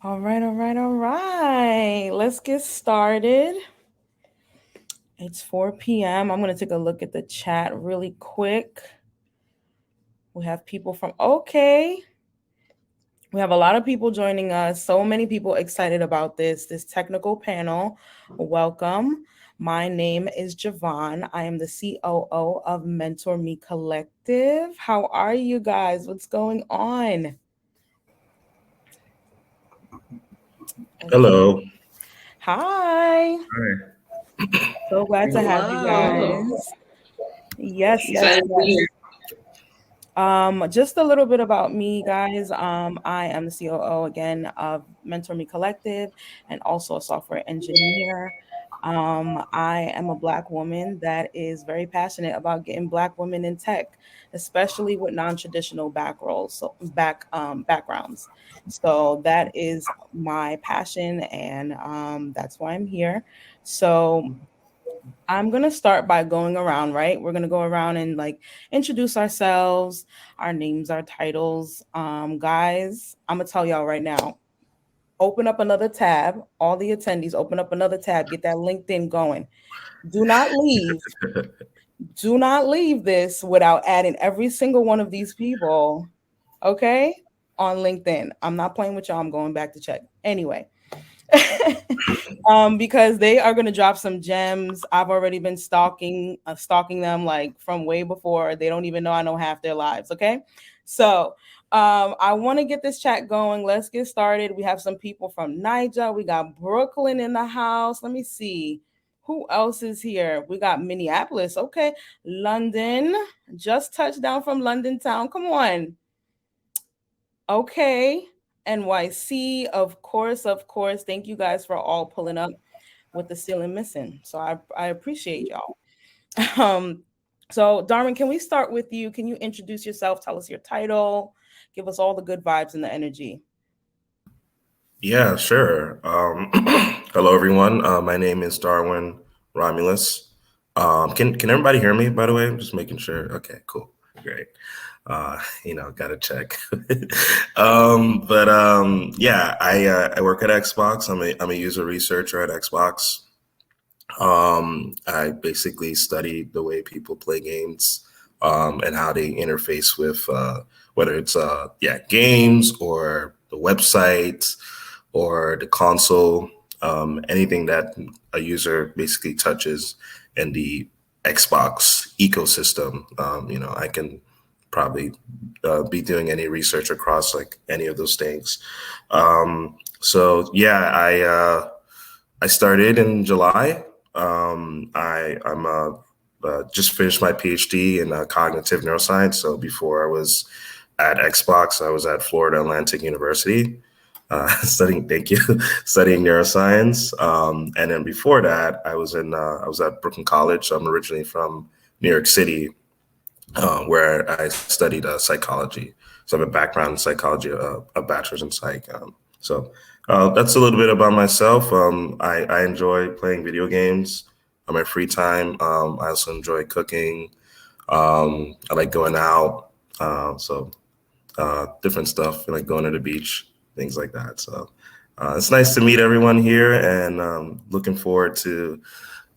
All right, all right, all right. Let's get started. It's 4 p.m. I'm going to take a look at the chat really quick. We have people from OK. We have a lot of people joining us. So many people excited about this technical panel. Welcome. My name is Javon. I am the COO of Mentor Me Collective. How are you guys? What's going on? Okay. Hello. Hi. Hi. So glad to have you Hello. guys. Yes, yes, Excited to be yes. here. Just a little bit about me, guys. I am the COO again of Mentor Me Collective and also a software engineer. I am a Black woman that is very passionate about getting Black women in tech, especially with non-traditional back roles, so backgrounds. So that is my passion, and that's why I'm here. So I'm going to start by going around, right? We're going to go around and like introduce ourselves, our names, our titles. Guys, I'm going to tell y'all right now, open up another tab. All the attendees, open up another tab, get that LinkedIn going. Do not leave. Do not leave this without adding every single one of these people, okay? On LinkedIn. I'm not playing with y'all. I'm going back to check. Anyway, because they are going to drop some gems. I've already been stalking them like from way before. They don't even know I know half their lives. Okay, so I want to get this chat going. Let's get started. We have some people from Niger. We got Brooklyn in the house. Let me see. Who else is here? We got Minneapolis. Okay, London. Just touched down from London town. Come on. Okay. NYC, of course, of course. Thank you guys for all pulling up with the ceiling missing. So I appreciate y'all. Um, so Darwin, can we start with you? Can you introduce yourself? Tell us your title. Give us all the good vibes and the energy. Yeah, sure. Hello, everyone. My name is Darwin Romulus. Can everybody hear me? By the way, I'm just making sure. Okay, cool, great. Gotta check. Yeah, I work at Xbox. I'm a user researcher at Xbox. I basically study the way people play games and how they interface with whether it's games or the website or the console, anything that a user basically touches in the Xbox ecosystem. I can probably be doing any research across like any of those things. I started in July. I'm just finished my PhD in cognitive neuroscience. So before I was at Xbox, I was at Florida Atlantic University studying. Thank you, studying neuroscience. And then before that, I was at Brooklyn College. I'm originally from New York City, where I studied psychology. So I have a background in psychology, a bachelor's in psych. That's a little bit about myself. I enjoy playing video games on my free time. I also enjoy cooking. I like going out. Different stuff, like going to the beach, things like that. It's nice to meet everyone here, and looking forward to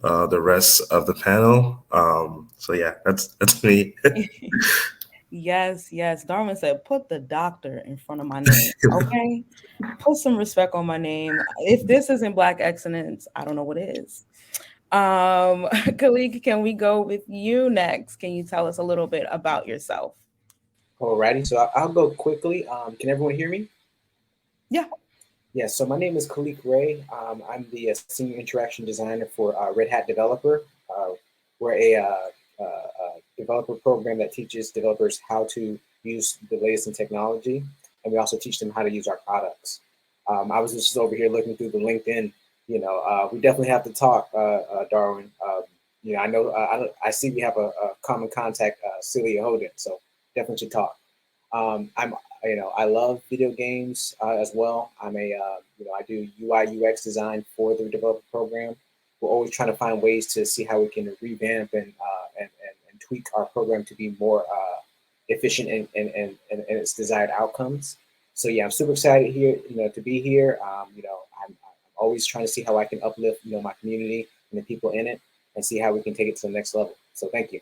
the rest of the panel. Yeah, that's me. Yes, yes. Darwin said, put the doctor in front of my name. Okay. Put some respect on my name. If this isn't Black excellence, I don't know what is. Khalid, can we go with you next? Can you tell us a little bit about yourself? Alrighty, so I'll go quickly. Can everyone hear me? Yeah. Yeah, so my name is Khalik Ray. I'm the senior interaction designer for Red Hat Developer. We're a developer program that teaches developers how to use the latest in technology, and we also teach them how to use our products. I was just over here looking through the LinkedIn. We definitely have to talk, Darwin. I know I see we have a common contact, Celia Hogan, so definitely should talk. I'm I love video games as well. I do UI UX design for the developer program. We're always trying to find ways to see how we can revamp and tweak our program to be more efficient in its desired outcomes. So yeah, I'm super excited here, to be here. I'm always trying to see how I can uplift, my community and the people in it, and see how we can take it to the next level. So thank you.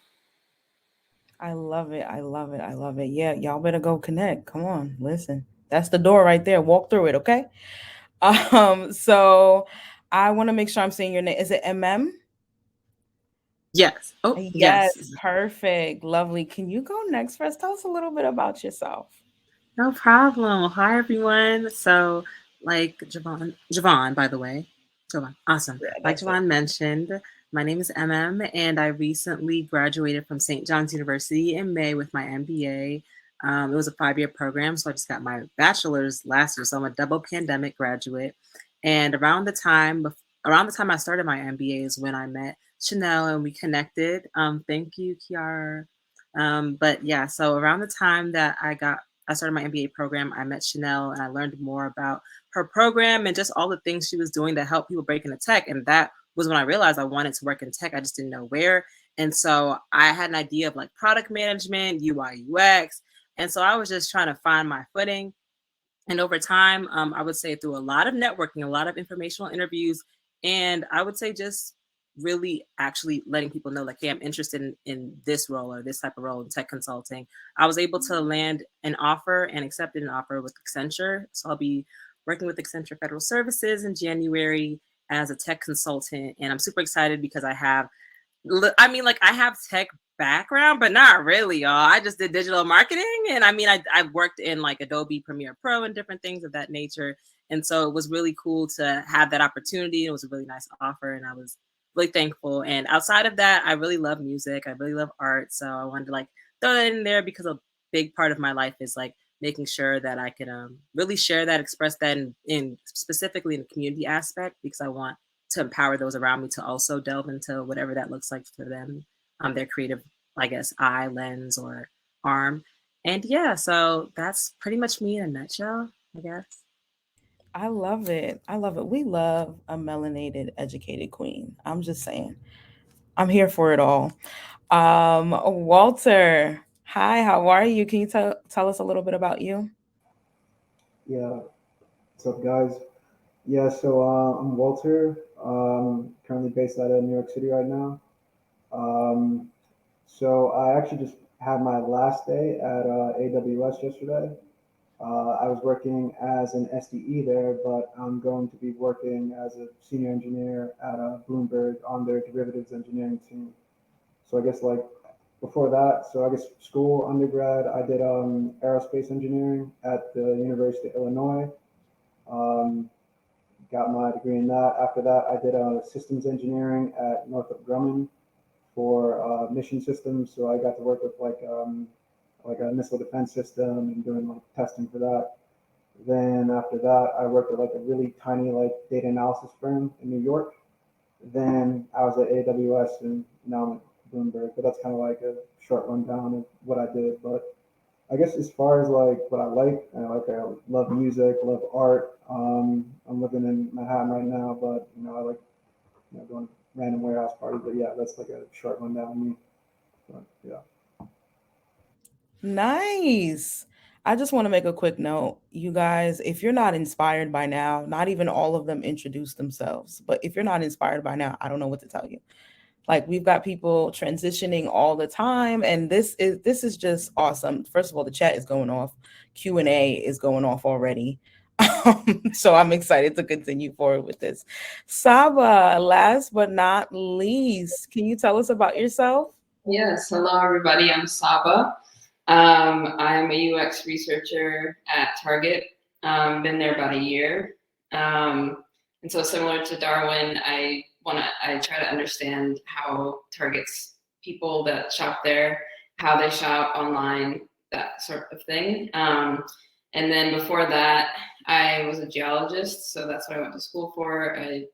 I love it. I love it. I love it. Yeah, y'all better go connect. Come on, listen. That's the door right there. Walk through it, okay? So I want to make sure I'm saying your name. Is it MM? Yes. Oh, yes. Yes, perfect. Lovely. Can you go next for us? Tell us a little bit about yourself. No problem. Hi, everyone. So, like Javon, by the way, Javon, awesome. Yeah, Like that's it. Javon mentioned, my name is MM, and I recently graduated from St. John's University in May with my MBA. It was a 5-year program, so I just got my bachelor's last year. So I'm a double pandemic graduate. And around the time I started my MBA is when I met Chanel and we connected. Thank you, Kiara. But yeah, so around the time that I started my MBA program, I met Chanel and I learned more about her program and just all the things she was doing to help people break into tech. And that was when I realized I wanted to work in tech. I just didn't know where. And so I had an idea of like product management, UI, UX. And so I was just trying to find my footing. And over time, I would say through a lot of networking, a lot of informational interviews, and I would say just really actually letting people know like, hey, I'm interested in this role or this type of role in tech consulting. I was able to land an offer and accepted an offer with Accenture. So I'll be working with Accenture Federal Services in January as a tech consultant. And I'm super excited because I have tech background, but not really, y'all. I just did digital marketing. And I worked in like Adobe Premiere Pro and different things of that nature. And so it was really cool to have that opportunity. It was a really nice offer. And I was really thankful. And outside of that, I really love music. I really love art. So I wanted to like throw that in there because a big part of my life is like making sure that I can really share that, express that in specifically in the community aspect, because I want to empower those around me to also delve into whatever that looks like for them, their creative, I guess, eye, lens, or arm. And yeah, so that's pretty much me in a nutshell, I guess. I love it. I love it. We love a melanated, educated queen. I'm just saying. I'm here for it all. Walter, hi, how are you? Can you tell us a little bit about you? Yeah, what's up, guys? Yeah, so I'm Walter, currently based out of New York City right now. Um, so I actually just had my last day at AWS yesterday. I was working as an SDE there, but I'm going to be working as a senior engineer at Bloomberg on their derivatives engineering team. So I guess like before that, so I guess school, undergrad, I did aerospace engineering at the University of Illinois. Um, got my degree in that. After that, I did systems engineering at Northrop Grumman for mission systems. So I got to work with like a missile defense system and doing like testing for that. Then after that, I worked at like a really tiny like data analysis firm in New York. Then I was at AWS and now I'm at Bloomberg. But that's kind of like a short rundown of what I did. But I guess as far as like what I love music, love art. I'm living in Manhattan right now, but I like going to random warehouse parties. But yeah, that's like a short rundown of me. But, yeah. Nice. I just want to make a quick note. You guys, if you're not inspired by now, not even all of them introduce themselves, but if you're not inspired by now, I don't know what to tell you. Like we've got people transitioning all the time, and this is just awesome. First of all, the chat is going off. Q&A is going off already. So I'm excited to continue forward with this. Saba, last but not least, can you tell us about yourself? Yes, hello everybody, I'm Saba. I am a UX researcher at Target. Been there about a year. And so similar to Darwin, I try to understand how Target's people that shop there, how they shop online, that sort of thing. And then before that, I was a geologist, so that's what I went to school for. I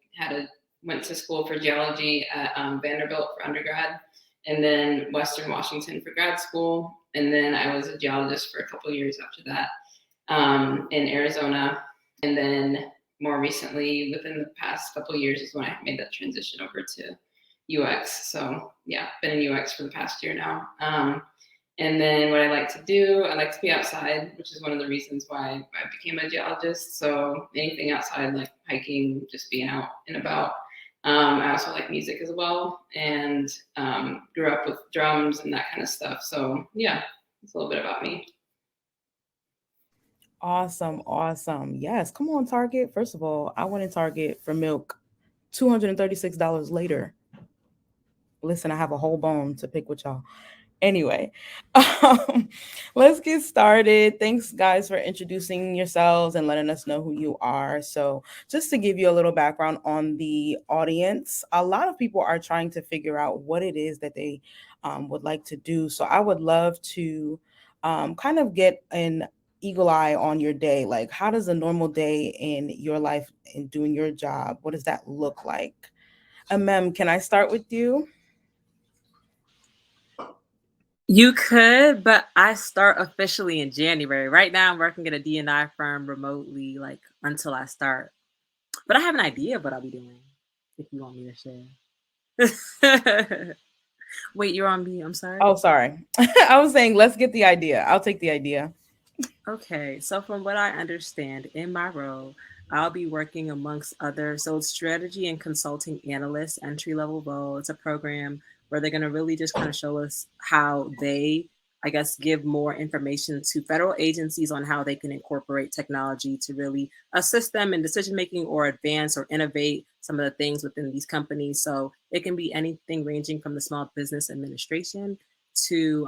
went to school for geology at Vanderbilt for undergrad, and then Western Washington for grad school. And then I was a geologist for a couple of years after that in Arizona. And then more recently, within the past couple of years, is when I made that transition over to UX. So yeah, been in UX for the past year now. And then what I like to do, I like to be outside, which is one of the reasons why I became a geologist. So anything outside, like hiking, just being out and about. I also like music as well, and grew up with drums and that kind of stuff. So yeah, it's a little bit about me. Awesome, awesome. Yes, come on, Target. First of all, I went in Target for milk $236 later. Listen, I have a whole bone to pick with y'all. Anyway, um, let's get started. Thanks, guys, for introducing yourselves and letting us know who you are. So, just to give you a little background on the audience, a lot of people are trying to figure out what it is that they would like to do. So, I would love to kind of get an eagle eye on your day. Like, how does a normal day in your life in doing your job? What does that look like? Mem, can I start with you? You could, but I start officially in January. Right now, I'm working at a D&I firm remotely, like until I start. But I have an idea of what I'll be doing if you want me to share. Wait, you're on me. I'm sorry. Oh, sorry. I was saying, let's get the idea. I'll take the idea. Okay, so from what I understand in my role, I'll be working amongst other, so it's strategy and consulting analyst, entry level role. It's a program where they're going to really just kind of show us how they, I guess, give more information to federal agencies on how they can incorporate technology to really assist them in decision making or advance or innovate some of the things within these companies. So it can be anything ranging from the Small Business Administration to,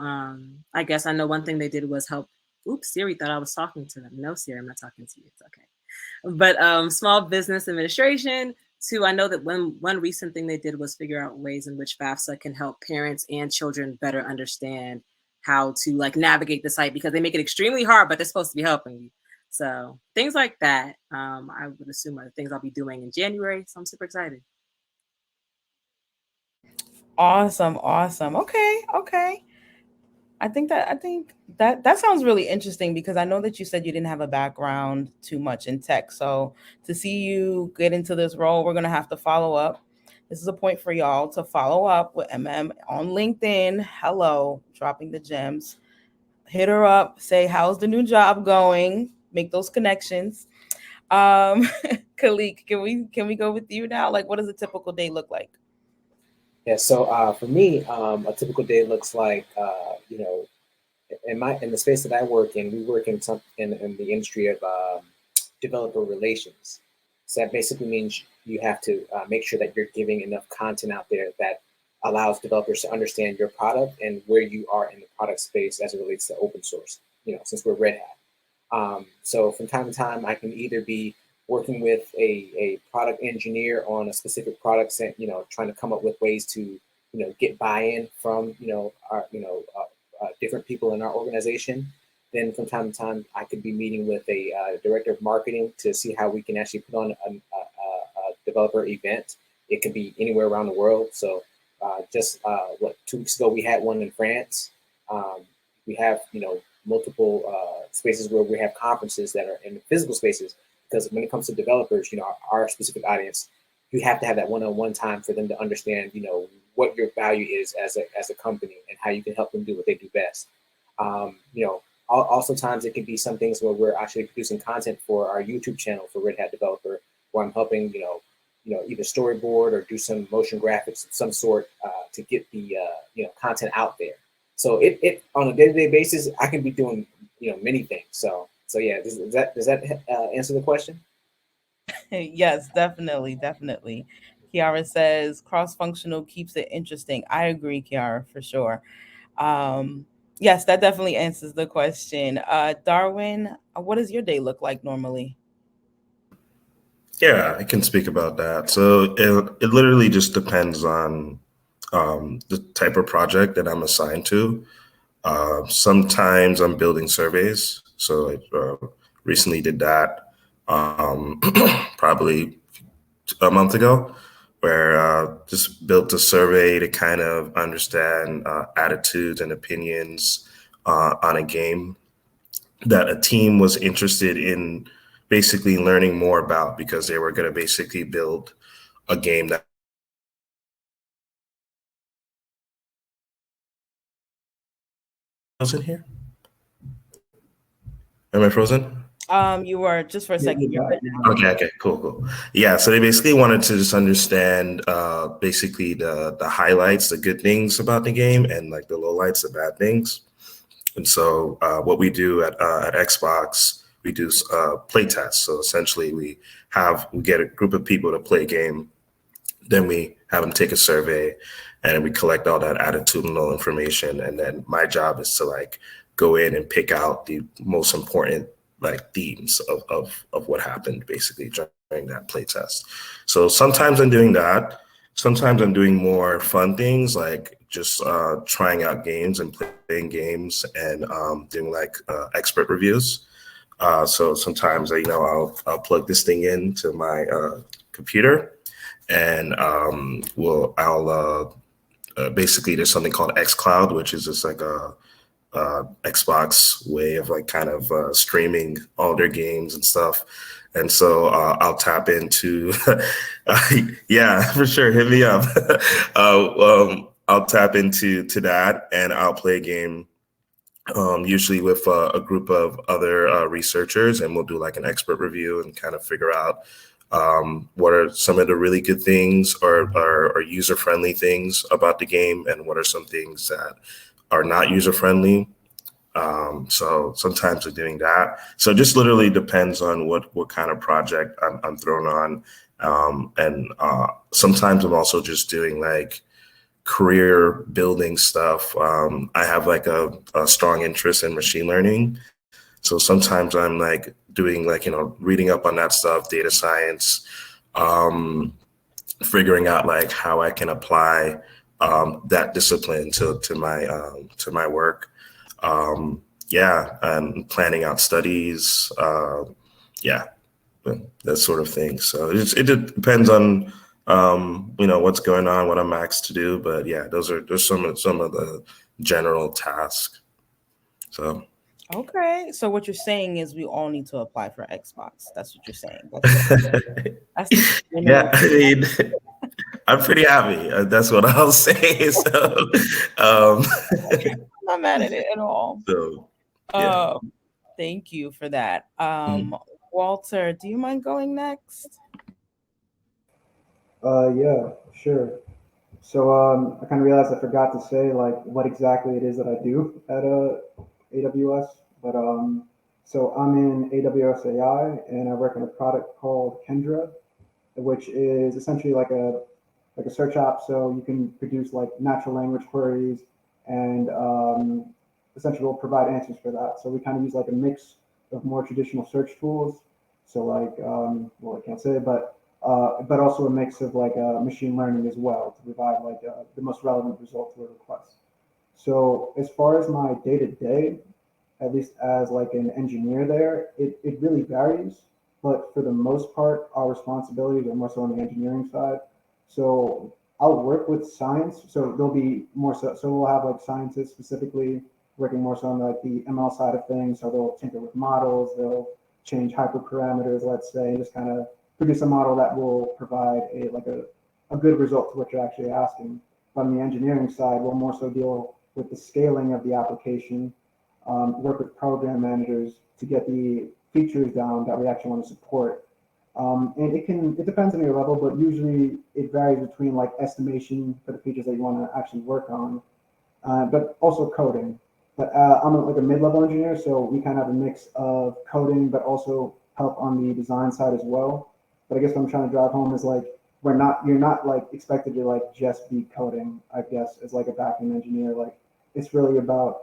I guess I know one thing they did was help. Oops, Siri thought I was talking to them. No, Siri, I'm not talking to you. It's okay. But Small Business Administration, too. I know that one recent thing they did was figure out ways in which FAFSA can help parents and children better understand how to like navigate the site because they make it extremely hard, but they're supposed to be helping you. So things like that, I would assume are the things I'll be doing in January. So I'm super excited. Awesome, awesome. Okay, okay. I think that sounds really interesting because I know that you said you didn't have a background too much in tech. So to see you get into this role, we're gonna have to follow up. This is a point for y'all to follow up with MM on LinkedIn. Hello, dropping the gems. Hit her up, say how's the new job going? Make those connections. Khalik, can we go with you now? Like, what does a typical day look like? Yeah. So for me, a typical day looks like you know, in the space that I work in, we work in the industry of developer relations. So that basically means you have to make sure that you're giving enough content out there that allows developers to understand your product and where you are in the product space as it relates to open source. You know, since we're Red Hat. So from time to time, I can either be working with a product engineer on a specific product, you know, trying to come up with ways to, you know, get buy-in from, you know, our, different people in our organization. Then from time to time, I could be meeting with a director of marketing to see how we can actually put on a developer event. It could be anywhere around the world. So just 2 weeks ago, we had one in France. We have, you know, multiple spaces where we have conferences that are in physical spaces, because when it comes to developers, you know, our specific audience, you have to have that one-on-one time for them to understand, you know, what your value is as a company and how you can help them do what they do best. You know, also times it could be some things where we're actually producing content for our YouTube channel for Red Hat Developer, where I'm helping, you know, either storyboard or do some motion graphics of some sort to get the you know, content out there. So it on a day-to-day basis, I can be doing, you know, many things. So yeah, does that answer the question? Yes, definitely, definitely. Kiara says cross-functional keeps it interesting. I agree, Kiara, for sure. Yes, that definitely answers the question. Darwin, what does your day look like normally? Yeah, I can speak about that. So it literally just depends on the type of project that I'm assigned to. Sometimes I'm building surveys. So I recently did that probably a month ago, where just built a survey to kind of understand attitudes and opinions on a game that a team was interested in basically learning more about, because they were going to basically build a game that frozen here? Am I frozen? You were just for a Yeah, second. you're You're back, good you're now. back. Okay, cool. Yeah, so they basically wanted to just understand basically the highlights, the good things about the game, and like the lowlights, the bad things. And so what we do at Xbox, we do play tests. So essentially, we get a group of people to play a game, then we have them take a survey, and we collect all that attitudinal information. And then my job is to like go in and pick out the most important like themes of what happened basically during that play test. So sometimes I'm doing that. Sometimes I'm doing more fun things like just trying out games and playing games and doing like expert reviews. So sometimes I'll plug this thing into my computer and I'll basically there's something called xCloud, which is just like a Xbox way of like kind of streaming all their games and stuff. And so I'll tap into, yeah, for sure. Hit me up. I'll tap into that and I'll play a game usually with a group of other researchers, and we'll do like an expert review and kind of figure out what are some of the really good things or user-friendly things about the game, and what are some things that are not user-friendly. So sometimes we're doing that. So it just literally depends on what kind of project I'm thrown on. And sometimes I'm also just doing like career building stuff. I have like a strong interest in machine learning. So sometimes I'm like doing like, reading up on that stuff, data science, figuring out like how I can apply that discipline to my work. Yeah, and planning out studies. Yeah, that sort of thing. So it depends on what's going on, what I'm asked to do. But yeah, there's some of the general tasks. So Okay, so what you're saying is we all need to apply for Xbox. That's what you're saying. That's the yeah, I mean, I'm pretty happy. That's what I'll say. So, I'm not mad at it at all. so yeah. Thank you for that. Walter, do you mind going next? Yeah, sure. So I kind of realized I forgot to say like what exactly it is that I do at AWS. But so I'm in AWS AI, and I work on a product called Kendra, which is essentially like a search app. So you can produce like natural language queries, and essentially we'll provide answers for that. So we kind of use like a mix of more traditional search tools. So like, well, I can't say it, but also a mix of like machine learning as well to provide like the most relevant result to a request. So as far as my day to day, at least as like an engineer there, it really varies. But for the most part, our responsibilities are more so on the engineering side. So I'll work with science. So there'll be more so we'll have like scientists specifically working more so on like the ML side of things. So they'll tinker with models, they'll change hyperparameters, let's say, just kind of produce a model that will provide a good result to what you're actually asking. But on the engineering side, we'll more so deal with the scaling of the application, work with program managers to get the features down that we actually want to support. And it depends on your level, but usually it varies between like estimation for the features that you want to actually work on, but also coding. But I'm like a mid-level engineer, so we kind of have a mix of coding, but also help on the design side as well. But I guess what I'm trying to drive home is like you're not like expected to like just be coding, I guess, as like a backend engineer. Like it's really about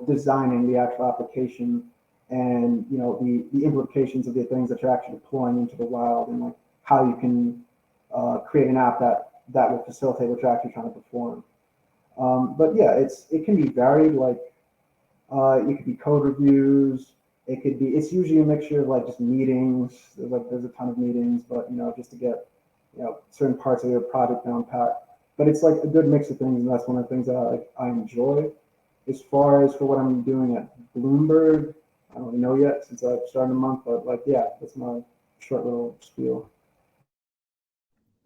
designing the actual application and the implications of the things that you're actually deploying into the wild, and like how you can create an app that will facilitate what you're actually trying to perform. But yeah, it can be varied. Like it could be code reviews. It's usually a mixture of like just meetings. There's a ton of meetings, but just to get certain parts of your project down pat. But it's like a good mix of things, and that's one of the things that I enjoy. As far as for what I'm doing at Bloomberg, I don't really know yet since I've started a month, but like, yeah, that's my short little spiel.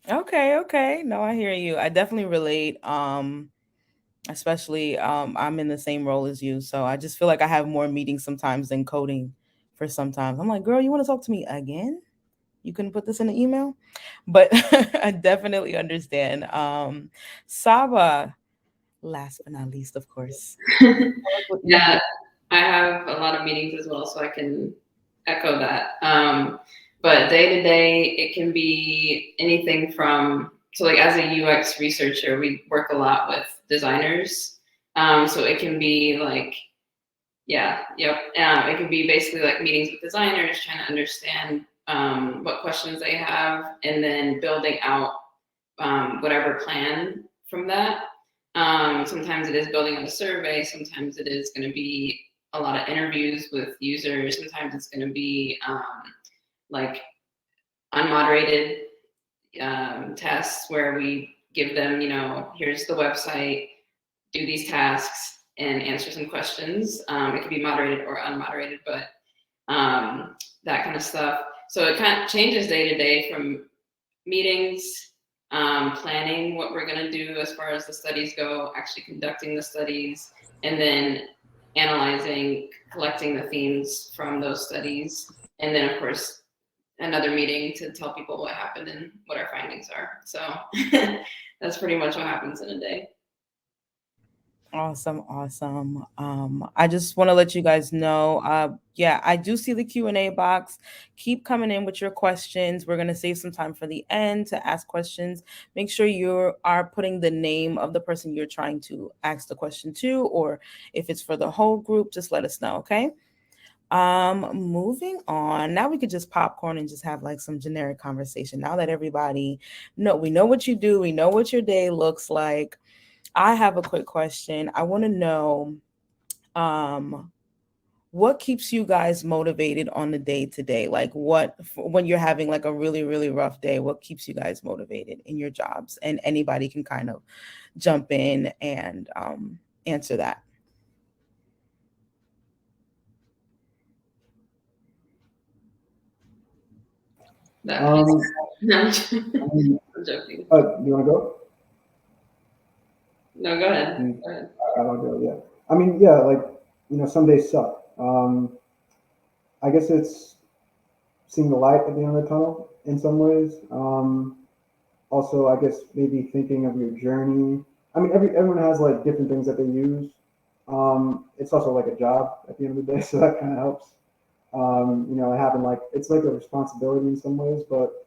Okay. No, I hear you. I definitely relate. especially I'm in the same role as you, so I just feel like I have more meetings sometimes than coding for sometimes. I'm like, girl, you want to talk to me again? You couldn't put this in an email? But I definitely understand. Saba, last but not least, of course. Yeah, I have a lot of meetings as well, so I can echo that. But day to day, it can be anything from, so like as a UX researcher, we work a lot with designers. So it can be like, yeah, yep. It can be basically like meetings with designers, trying to understand what questions they have, and then building out whatever plan from that. Sometimes it is building on a survey. Sometimes it is going to be a lot of interviews with users. Sometimes it's going to be like unmoderated tests where we give them, here's the website, do these tasks, and answer some questions. It can be moderated or unmoderated, but that kind of stuff. So it kind of changes day to day from meetings, planning what we're going to do as far as the studies go, actually conducting the studies, and then analyzing, collecting the themes from those studies. And then, of course, another meeting to tell people what happened and what our findings are. So that's pretty much what happens in a day. Awesome, awesome. I just want to let you guys know, yeah, I do see the Q&A box. Keep coming in with your questions. We're going to save some time for the end to ask questions. Make sure you are putting the name of the person you're trying to ask the question to, or if it's for the whole group, just let us know, okay? Moving on. Now we could just popcorn and just have like some generic conversation. Now that everybody we know what you do, we know what your day looks like. I have a quick question. I want to know what keeps you guys motivated on the day to day? Like when you're having like a really, really rough day, what keeps you guys motivated in your jobs? And anybody can kind of jump in and answer that. No, I'm joking. You want to go? No, go ahead. Go ahead. I'll go. Yeah. I mean, yeah, like some days suck. I guess it's seeing the light at the end of the tunnel in some ways. Also, I guess maybe thinking of your journey. I mean, everyone has like different things that they use. It's also like a job at the end of the day, so that kind of helps. Having like it's like a responsibility in some ways, but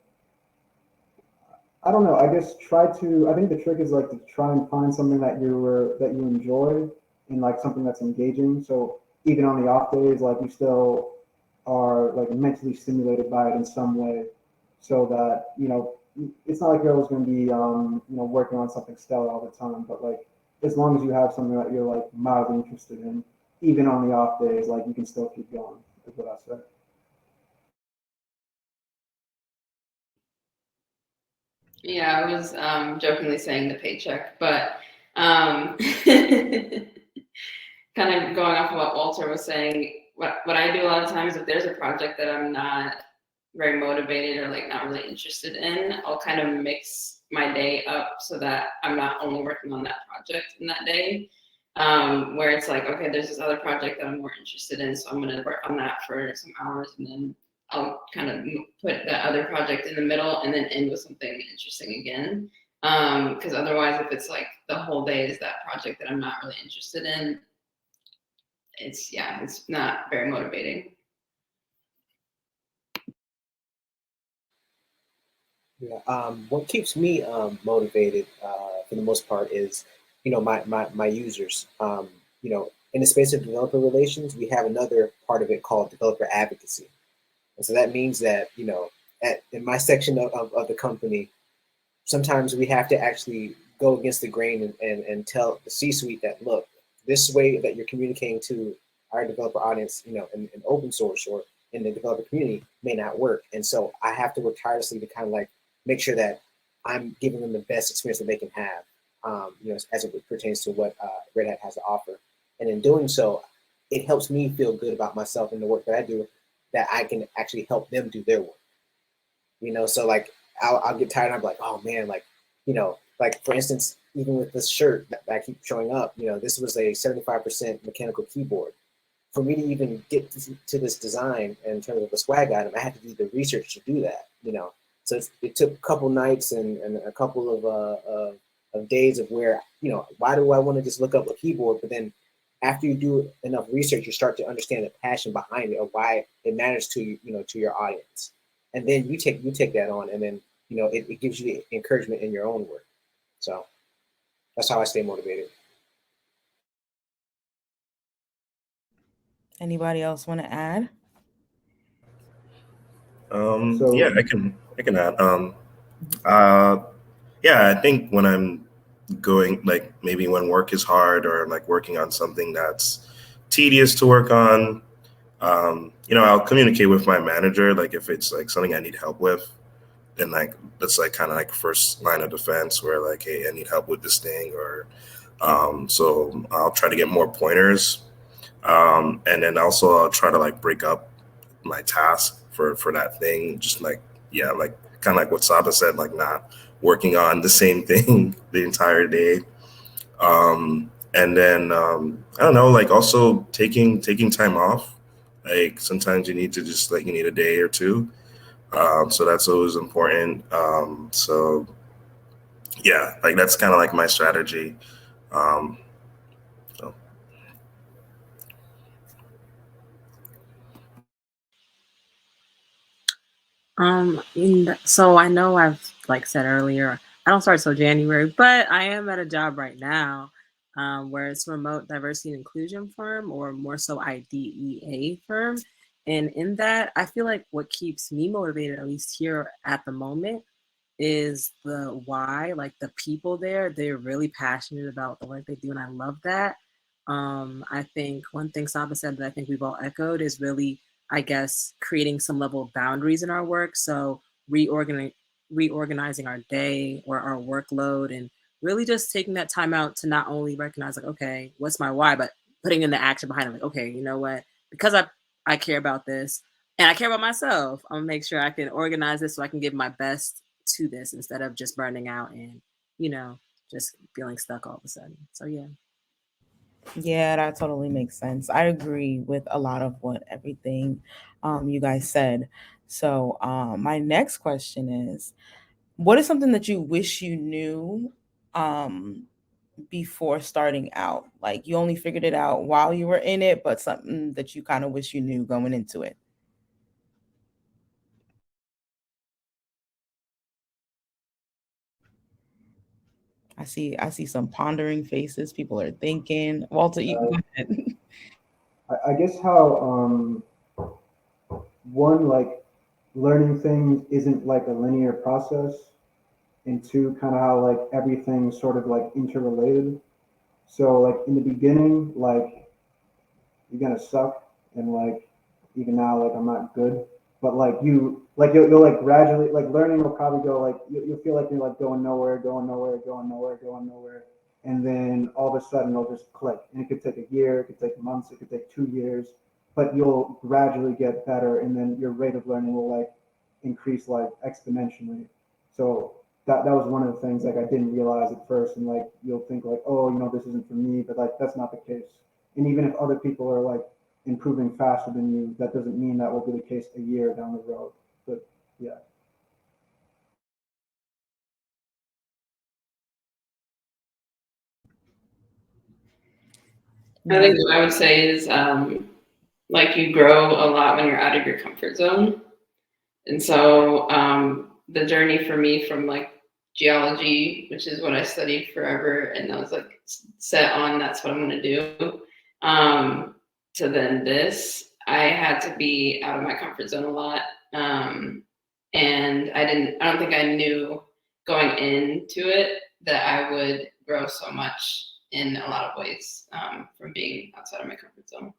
I don't know. I guess I think the trick is like to try and find something that you enjoy and like something that's engaging. So even on the off days, like you still are like mentally stimulated by it in some way, so that it's not like you're always going to be working on something stellar all the time, but like as long as you have something that you're like mildly interested in, even on the off days, like you can still keep going. Is what I said. Yeah, I was jokingly saying the paycheck, but kind of going off of what Walter was saying, what I do a lot of times, if there's a project that I'm not very motivated or like not really interested in, I'll kind of mix my day up so that I'm not only working on that project in that day. Where it's like, okay, there's this other project that I'm more interested in, so I'm going to work on that for some hours, and then I'll kind of put that other project in the middle and then end with something interesting again. Because otherwise, if it's like the whole day is that project that I'm not really interested in, it's not very motivating. Yeah. What keeps me motivated for the most part is, my users. In the space of developer relations, we have another part of it called developer advocacy. And so that means that, in my section of the company, sometimes we have to actually go against the grain and tell the C-suite that, look, this way that you're communicating to our developer audience, in open source or in the developer community may not work. And so I have to work tirelessly to kind of like make sure that I'm giving them the best experience that they can have, as it pertains to what Red Hat has to offer. And in doing so, it helps me feel good about myself and the work that I do, that I can actually help them do their work. So like I'll get tired and I'm like, oh man, like, like for instance, even with this shirt that I keep showing up, this was a 75% mechanical keyboard. For me to even get to this design in terms of a swag item, I had to do the research to do that, So it took a couple nights and a couple of days of where, why do I want to just look up a keyboard? But then after you do enough research, you start to understand the passion behind it, or why it matters to to your audience. And then you take that on, and then, it gives you the encouragement in your own work. So that's how I stay motivated. Anybody else want to add? Yeah, I can add. Yeah, I think when I'm going, like maybe when work is hard or like working on something that's tedious to work on, I'll communicate with my manager. Like if it's like something I need help with, then like that's like kind of like first line of defense where like, hey, I need help with this thing, or so I'll try to get more pointers. And then also I'll try to like break up my task for that thing. Just like, yeah, like kind of like what Saba said, like not working on the same thing the entire day. And then I don't know, like also taking time off. Like sometimes you need to just like, you need a day or two. So that's always important. So yeah, like that's kind of like my strategy. So. So I know I've like said earlier, I don't start till January, but I am at a job right now where it's a remote diversity and inclusion firm, or more so IDEA firm. And in that, I feel like what keeps me motivated, at least here at the moment, is the why. Like the people there, they're really passionate about the work they do, and I love that. I think one thing Saba said that I think we've all echoed is really, I guess, creating some level of boundaries in our work. So reorganizing our day or our workload, and really just taking that time out to not only recognize like, okay, what's my why, but putting in the action behind it. Like, okay, you know what? Because I care about this and I care about myself, I'm gonna make sure I can organize this so I can give my best to this instead of just burning out and, just feeling stuck all of a sudden. So yeah. Yeah, that totally makes sense. I agree with a lot of what everything you guys said. So my next question is, what is something that you wish you knew um, before starting out? Like you only figured it out while you were in it, but something that you kind of wish you knew going into it. I see some pondering faces. People are thinking. Walter, you go ahead. I guess how one, like learning things isn't like a linear process, and two, kind of how like everything's sort of like interrelated. So like in the beginning, like you're gonna suck, and like even now, like I'm not good, but like you'll like gradually, like learning will probably go like you'll feel like you're like going nowhere, going nowhere, going nowhere, going nowhere, and then all of a sudden it'll just click. And it could take a year, it could take months, it could take 2 years, but you'll gradually get better, and then your rate of learning will like increase like exponentially. So that was one of the things like I didn't realize at first, and like you'll think like, oh, this isn't for me, but like that's not the case. And even if other people are like improving faster than you, that doesn't mean that will be the case a year down the road. But yeah. I think what I would say is like you grow a lot when you're out of your comfort zone. And so the journey for me from like geology, which is what I studied forever, and I was like set on that's what I'm going to do, to then this, I had to be out of my comfort zone a lot. And I don't think I knew going into it that I would grow so much in a lot of ways from being outside of my comfort zone.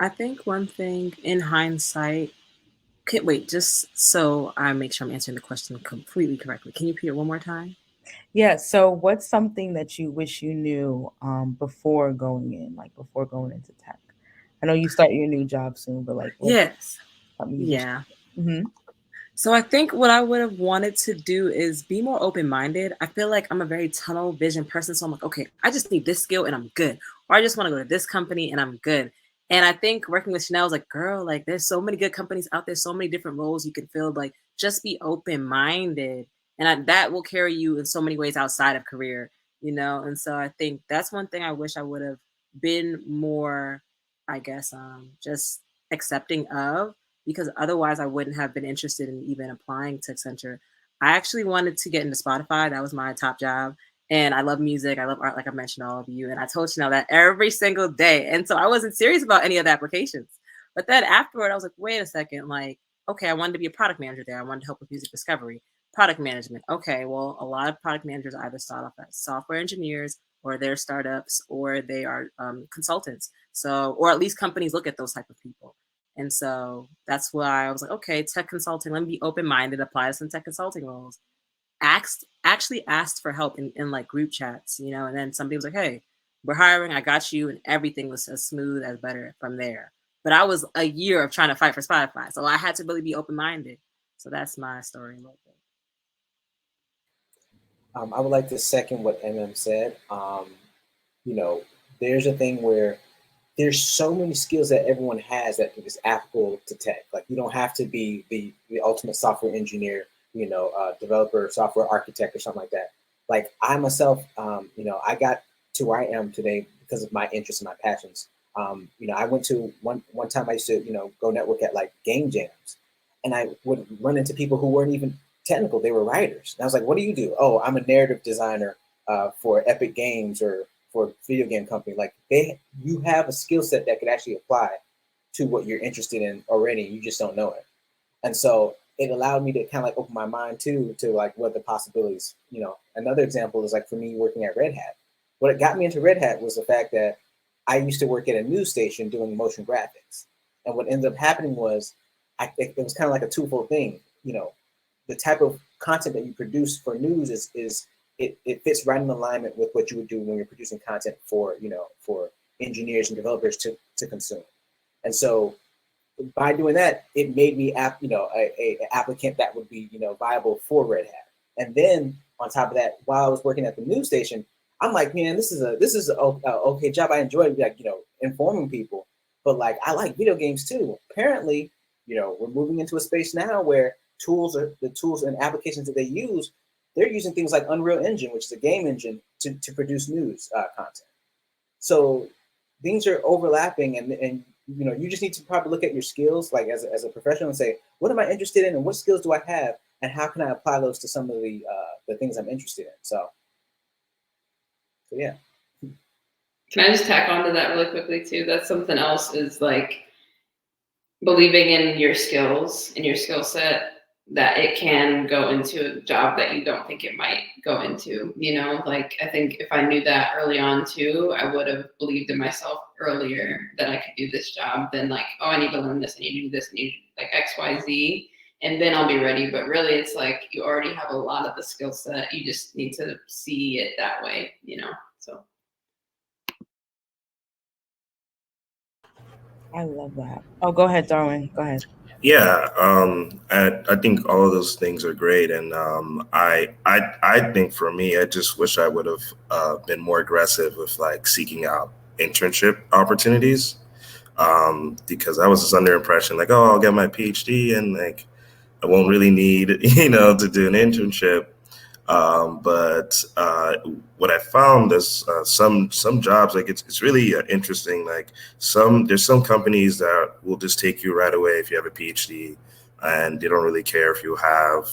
I think one thing in hindsight, wait, just so I make sure I'm answering the question completely correctly. Can you repeat it one more time? Yeah. So what's something that you wish you knew before going in, like before going into tech? I know you start your new job soon, but like Yes. Yeah. Mm-hmm. So I think what I would have wanted to do is be more open-minded. I feel like I'm a very tunnel vision person. So I'm like, okay, I just need this skill and I'm good. Or I just want to go to this company and I'm good. And I think working with Chanel was like, girl, like there's so many good companies out there, so many different roles you can fill. Like just be open-minded. And that will carry you in so many ways outside of career, you know? And so I think that's one thing I wish I would have been more, I guess, just accepting of, because otherwise I wouldn't have been interested in even applying to Accenture. I actually wanted to get into Spotify. That was my top job. And I love music. I love art, like I mentioned all of you. And I told Chanel that every single day. And so I wasn't serious about any of the applications. But then afterward, I was like, wait a second, like, okay, I wanted to be a product manager there. I wanted to help with music discovery, product management. Okay, well, a lot of product managers either start off as software engineers or they're startups or they are consultants. So, or at least companies look at those type of people. And so that's why I was like, okay, tech consulting, let me be open-minded, apply to some tech consulting roles. Actually asked for help in like group chats, you know, and then somebody was like, hey, we're hiring, I got you. And everything was as smooth as butter from there. But I was a year of trying to fight for Spotify. So I had to really be open-minded. So that's my story a little bit. I would like to second what MM said. You know, there's a thing where there's so many skills that everyone has that is applicable to tech. Like you don't have to be the ultimate software engineer, you know, developer, software architect, or something like that. Like I myself, you know, I got to where I am today because of my interests and my passions. You know, I went to one time I used to, you know, go network at like game jams, and I would run into people who weren't even technical; they were writers. And I was like, "What do you do?" "Oh, I'm a narrative designer for Epic Games or for a video game company." Like you have a skill set that could actually apply to what you're interested in already. You just don't know it. And so it allowed me to kind of like open my mind to like what the possibilities, you know. Another example is like for me working at Red Hat. What got me into Red Hat was the fact that I used to work at a news station doing motion graphics. And what ended up happening was it was kind of like a twofold thing. You know, the type of content that you produce for news is it fits right in alignment with what you would do when you're producing content for, you know, for engineers and developers to consume. And so by doing that, it made me a applicant that would be, you know, viable for Red Hat. And then on top of that, while I was working at the news station, I'm like, man, this is a okay job. I enjoy, like, you know, informing people, but like I like video games too. Apparently, you know, we're moving into a space now where the tools and applications that they use, they're using things like Unreal Engine, which is a game engine, to produce news content. So things are overlapping, and you know, you just need to probably look at your skills, like as a professional, and say, what am I interested in, and what skills do I have, and how can I apply those to some of the things I'm interested in. So yeah. Can I just tack onto that really quickly too? That's something else, is like believing in your skills and your skill set, that it can go into a job that you don't think it might go into. You know, like I think if I knew that early on too, I would have believed in myself earlier that I could do this job than like, oh, I need to learn this, I need to do this, I need to like XYZ, and then I'll be ready. But really it's like you already have a lot of the skill set. You just need to see it that way, you know. So I love that. Oh, go ahead, Darwin. Go ahead. Yeah, I think all of those things are great, and I think for me, I just wish I would have been more aggressive with like seeking out internship opportunities, because I was just under impression like, oh, I'll get my PhD and like I won't really need, you know, to do an internship. But what I found is some jobs, like it's really interesting. Like there's some companies that will just take you right away if you have a PhD, and they don't really care if you have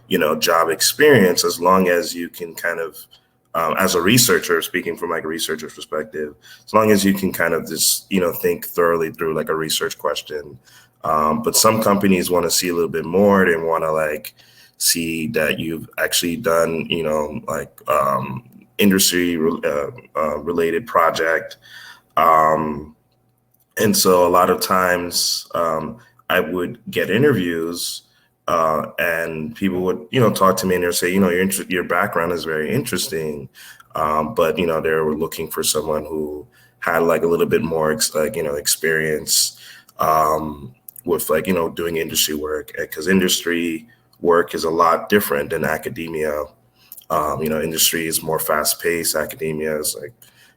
you know, job experience, as long as you can kind of as a researcher, speaking from like a researcher's perspective, as long as you can kind of just, you know, think thoroughly through like a research question. But some companies want to see a little bit more. They want to like see that you've actually done, you know, like industry related project. And so a lot of times I would get interviews and people would, you know, talk to me and they'll say, you know, your background is very interesting. But, you know, they were looking for someone who had like a little bit more like, you know, experience with like, doing industry work, because industry work is a lot different than academia. Industry is more fast paced. Academia is like,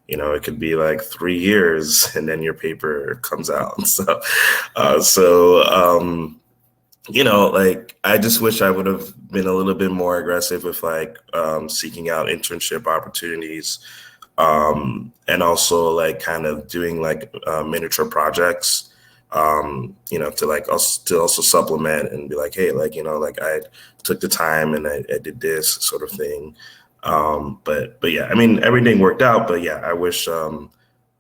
it could be like 3 years and then your paper comes out. Like I just wish I would have been a little bit more aggressive with like seeking out internship opportunities, and also like kind of doing like miniature projects, to also supplement and be like, hey, like, like I took the time and I did this sort of thing. But yeah, I mean, everything worked out, but yeah, I wish I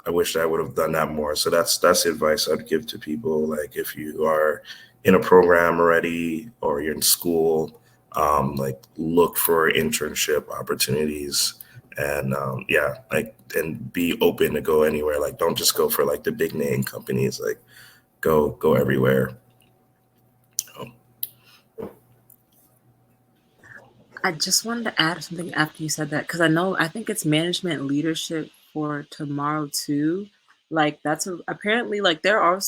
would have done that more. So that's the advice I'd give to people. Like if you are in a program already or you're in school, like look for internship opportunities, and and be open to go anywhere. Like don't just go for like the big name companies. Like go everywhere. I just wanted to add something after you said that, because I think it's management leadership for tomorrow too. Like apparently like there are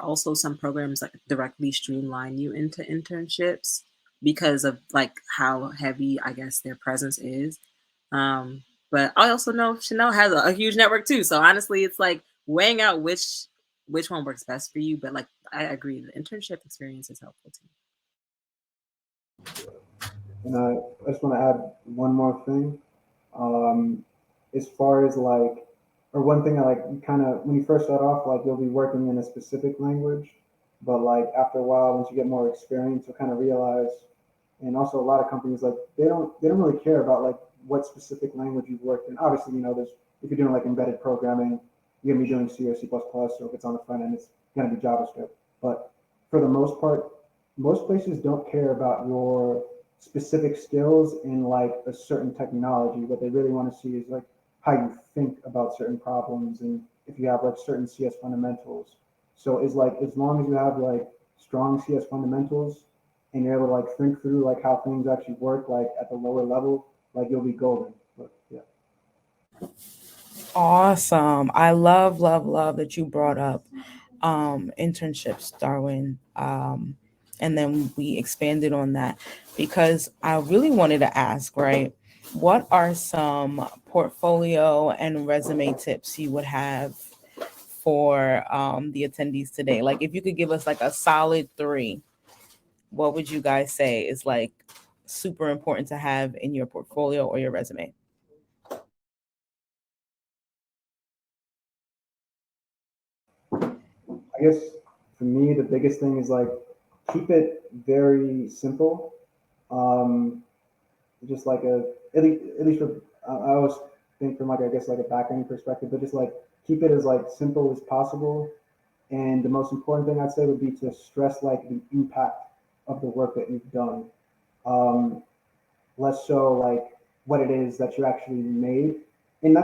also some programs that directly streamline you into internships because of like how heavy I guess their presence is. But I also know Chanel has a huge network too. So honestly, it's like weighing out which one works best for you. But like I agree, the internship experience is helpful too. And I just want to add one more thing. As far as like, or one thing I like, you kind of, when you first start off, like you'll be working in a specific language, but like after a while, once you get more experience, you'll kind of realize, and also a lot of companies, like they don't really care about like what specific language you've worked in. Obviously, there's, if you're doing like embedded programming, you're gonna be doing C or C++, or if it's on the front end, it's gonna be JavaScript. But for the most part, most places don't care about your specific skills in like a certain technology. What they really want to see is like how you think about certain problems and if you have like certain CS fundamentals. So it's like as long as you have like strong CS fundamentals and you're able to like think through like how things actually work like at the lower level, like you'll be golden. But yeah. Awesome. I love that you brought up internships, Darwin. And then we expanded on that because I really wanted to ask, right? What are some portfolio and resume tips you would have for the attendees today? Like if you could give us like a solid 3, what would you guys say is like super important to have in your portfolio or your resume? I guess for me, the biggest thing is like keep it very simple. Just like at least for, I always think from like, I guess like a back-end perspective, but just like keep it as like simple as possible. And the most important thing I'd say would be to stress like the impact of the work that you've done. Um, Less so like what it is that you actually made. And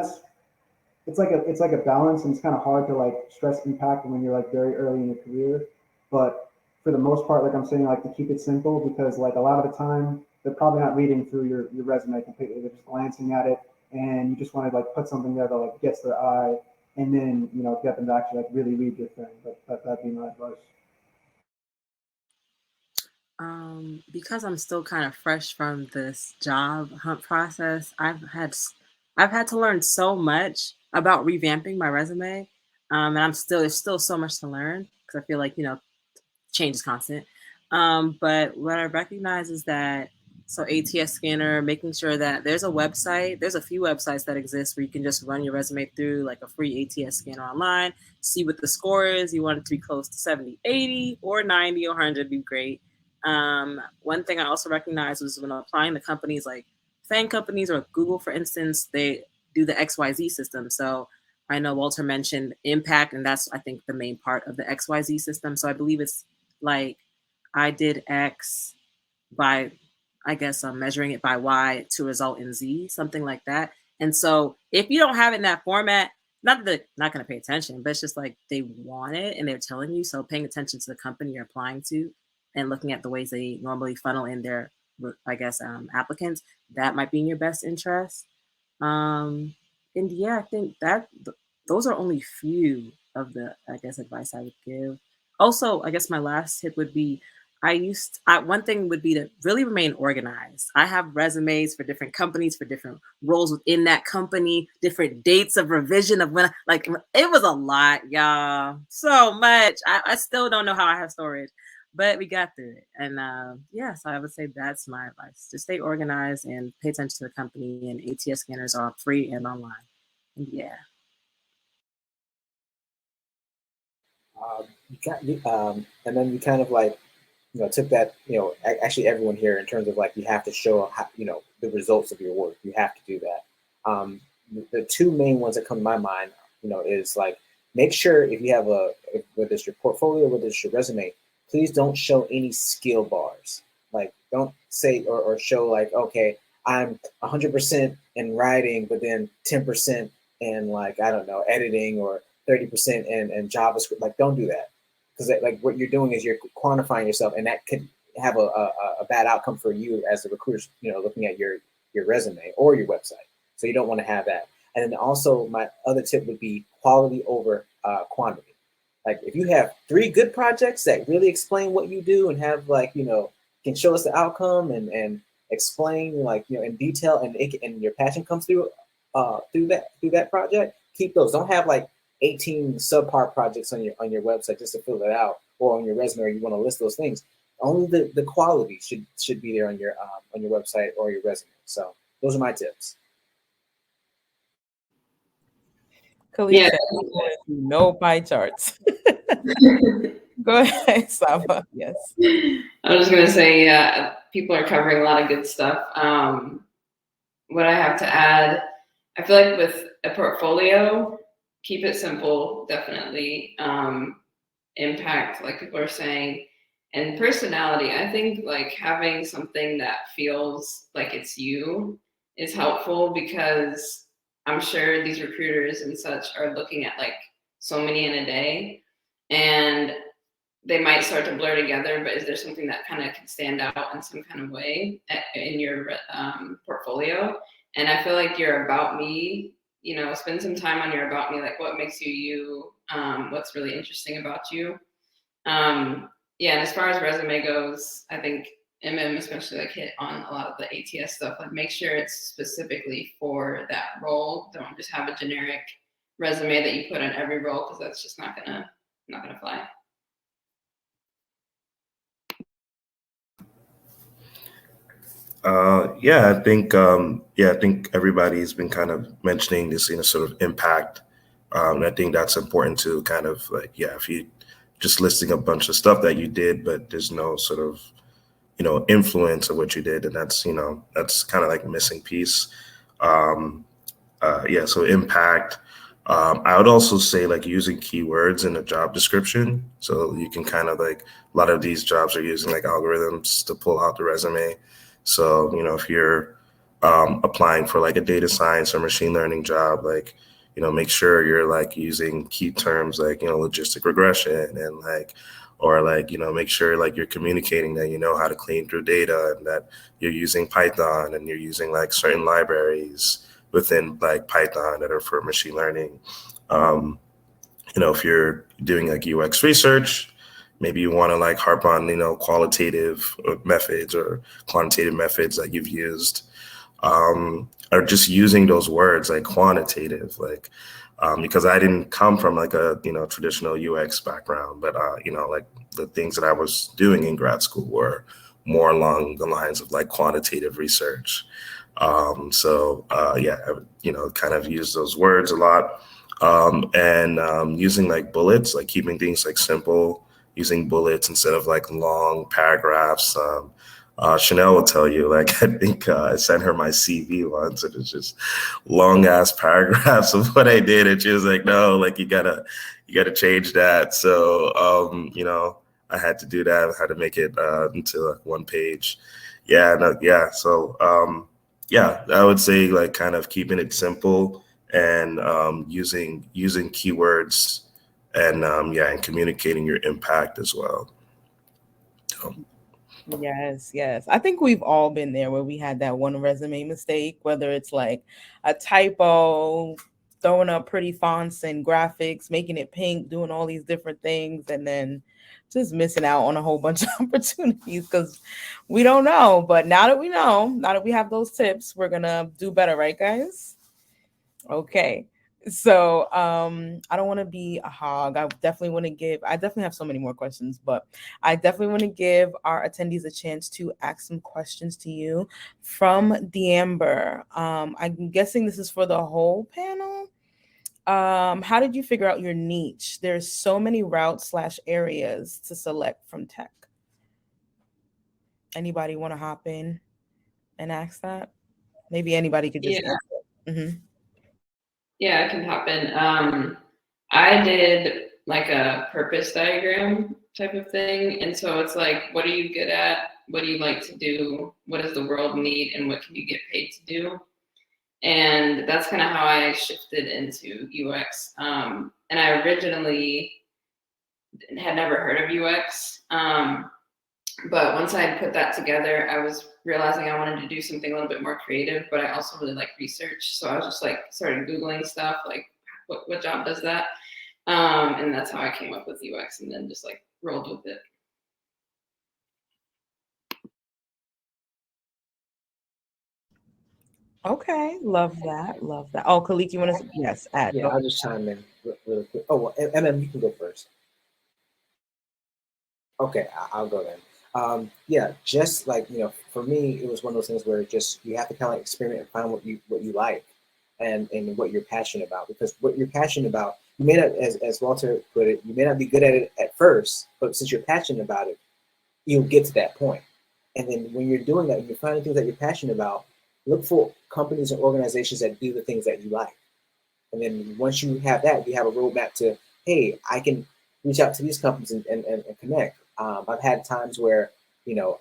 it's like a balance, and it's kind of hard to like stress impact when you're like very early in your career. But for the most part, like I'm saying, like to keep it simple, because like a lot of the time they're probably not reading through your resume completely. They're just glancing at it, and you just want to like put something there that like gets their eye, and then get them to actually like really read your thing. But that'd be my advice. Because I'm still kind of fresh from this job hunt process, I've had to learn so much about revamping my resume, and there's still so much to learn because I feel like change is constant. But what I recognize is that ATS scanner, making sure that there's a few websites that exist where you can just run your resume through like a free ATS scanner online, see what the score is. You want it to be close to 70, 80, or 90 or 100 would be great. One thing I also recognize was when applying to companies like FANG companies or Google, for instance, they do the XYZ system. So I know Walter mentioned impact, and that's, I think, the main part of the XYZ system. So I believe it's like I did X by, I guess, measuring it by Y to result in Z, something like that. And so if you don't have it in that format, not that they're not going to pay attention, but it's just like they want it and they're telling you. So paying attention to the company you're applying to and looking at the ways they normally funnel in their, I guess, applicants, that might be in your best interest. And yeah, I think that those are only few of the, I guess, advice I would give. Also, I guess my last tip would be one thing would be to really remain organized. I have resumes for different companies, for different roles within that company, different dates of revision of when, like, it was a lot, y'all. So much. I still don't know how I have storage, but we got through it. And yeah, so I would say that's my advice. Just stay organized and pay attention to the company. And ATS scanners are free and online. And yeah. And then you kind of like, took that, actually everyone here in terms of like, you have to show, how, the results of your work. You have to do that. The two main ones that come to my mind, is like, make sure if you have whether it's your portfolio, whether it's your resume, please don't show any skill bars. Like, don't say or show like, okay, I'm 100% in writing, but then 10% in like, I don't know, editing, or 30% in JavaScript. Like, don't do that. Because like what you're doing is you're quantifying yourself, and that could have a bad outcome for you as the recruiter, looking at your resume or your website. So you don't want to have that. And then also my other tip would be quality over quantity. Like, if you have 3 good projects that really explain what you do and have like, can show us the outcome and explain like, in detail, and your passion comes through that project, keep those. Don't have like 18 subpar projects on your website just to fill that out, or on your resume, or you want to list those things. Only the quality should be there on your website or your resume. So those are my tips. Khalid said, no pie charts. Go ahead, Saba. Yes. I was just gonna say, people are covering a lot of good stuff. What I have to add, I feel like with a portfolio, keep it simple, definitely. Impact, like people are saying, and personality. I think like having something that feels like it's you is helpful, because I'm sure these recruiters and such are looking at like so many in a day, and they might start to blur together, but is there something that kind of can stand out in some kind of way in your portfolio? And I feel like your about me, spend some time on your about me, like what makes you you, what's really interesting about you. Yeah, and as far as resume goes, I think MM especially like hit on a lot of the ATS stuff. Like, make sure it's specifically for that role. Don't just have a generic resume that you put on every role, because that's just not gonna fly. I think everybody's been kind of mentioning this, sort of impact. And I think that's important to kind of like, if you just listing a bunch of stuff that you did, but there's no sort of, influence of what you did, and that's kind of like a missing piece. So impact. I would also say like using keywords in a job description. So you can kind of like, a lot of these jobs are using like algorithms to pull out the resume. So, if you're applying for like a data science or machine learning job, like, make sure you're like using key terms like, logistic regression, and like, or like, make sure like you're communicating that you know how to clean through data, and that you're using Python, and you're using like certain libraries within like Python that are for machine learning. If you're doing like UX research, maybe you want to like harp on, qualitative methods or quantitative methods that you've used, or just using those words like quantitative, like, because I didn't come from like a, traditional UX background, but, like the things that I was doing in grad school were more along the lines of like quantitative research. I would, kind of use those words a lot, and using like bullets, like keeping things like simple, using bullets instead of like long paragraphs. Chanel will tell you, like, I think I sent her my CV once, and it's just long ass paragraphs of what I did, and she was like, no, like you gotta change that. So I had to do that. I had to make it into like 1 page. So I would say like kind of keeping it simple, and using keywords, and and communicating your impact as well. Yes. I think we've all been there where we had that one resume mistake, whether it's like a typo, throwing up pretty fonts and graphics, making it pink, doing all these different things, and then just missing out on a whole bunch of opportunities because we don't know. But now that we know, now that we have those tips, we're gonna do better, right, guys? Okay. So I don't want to be a hog. I definitely have so many more questions, but I definitely want to give our attendees a chance to ask some questions to you from D'Amber. I'm guessing this is for the whole panel. How did you figure out your niche? There's so many routes / areas to select from tech. Anybody want to hop in and ask that? Maybe anybody could just answer. Mm-hmm. Yeah, I can hop in. I did like a purpose diagram type of thing. And so it's like, what are you good at? What do you like to do? What does the world need? And what can you get paid to do? And that's kind of how I shifted into UX. And I originally had never heard of UX. But once I put that together, I was realizing I wanted to do something a little bit more creative, but I also really like research. So I was just like started Googling stuff, like what job does that? And that's how I came up with UX and then just like rolled with it. Okay, love that. Love that. Oh, Khalik, you want to? Yes, add. Yeah, I'll just chime in really quick. Oh, well, MM, you can go first. Okay, I'll go then. Yeah, just like, for me, it was one of those things where just you have to kind of experiment and find what you like and what you're passionate about. Because what you're passionate about, you may not, as Walter put it, you may not be good at it at first, but since you're passionate about it, you'll get to that point. And then when you're doing that, you're finding things that you're passionate about, look for companies and organizations that do the things that you like. And then once you have that, you have a roadmap to, hey, I can reach out to these companies and connect. I've had times where,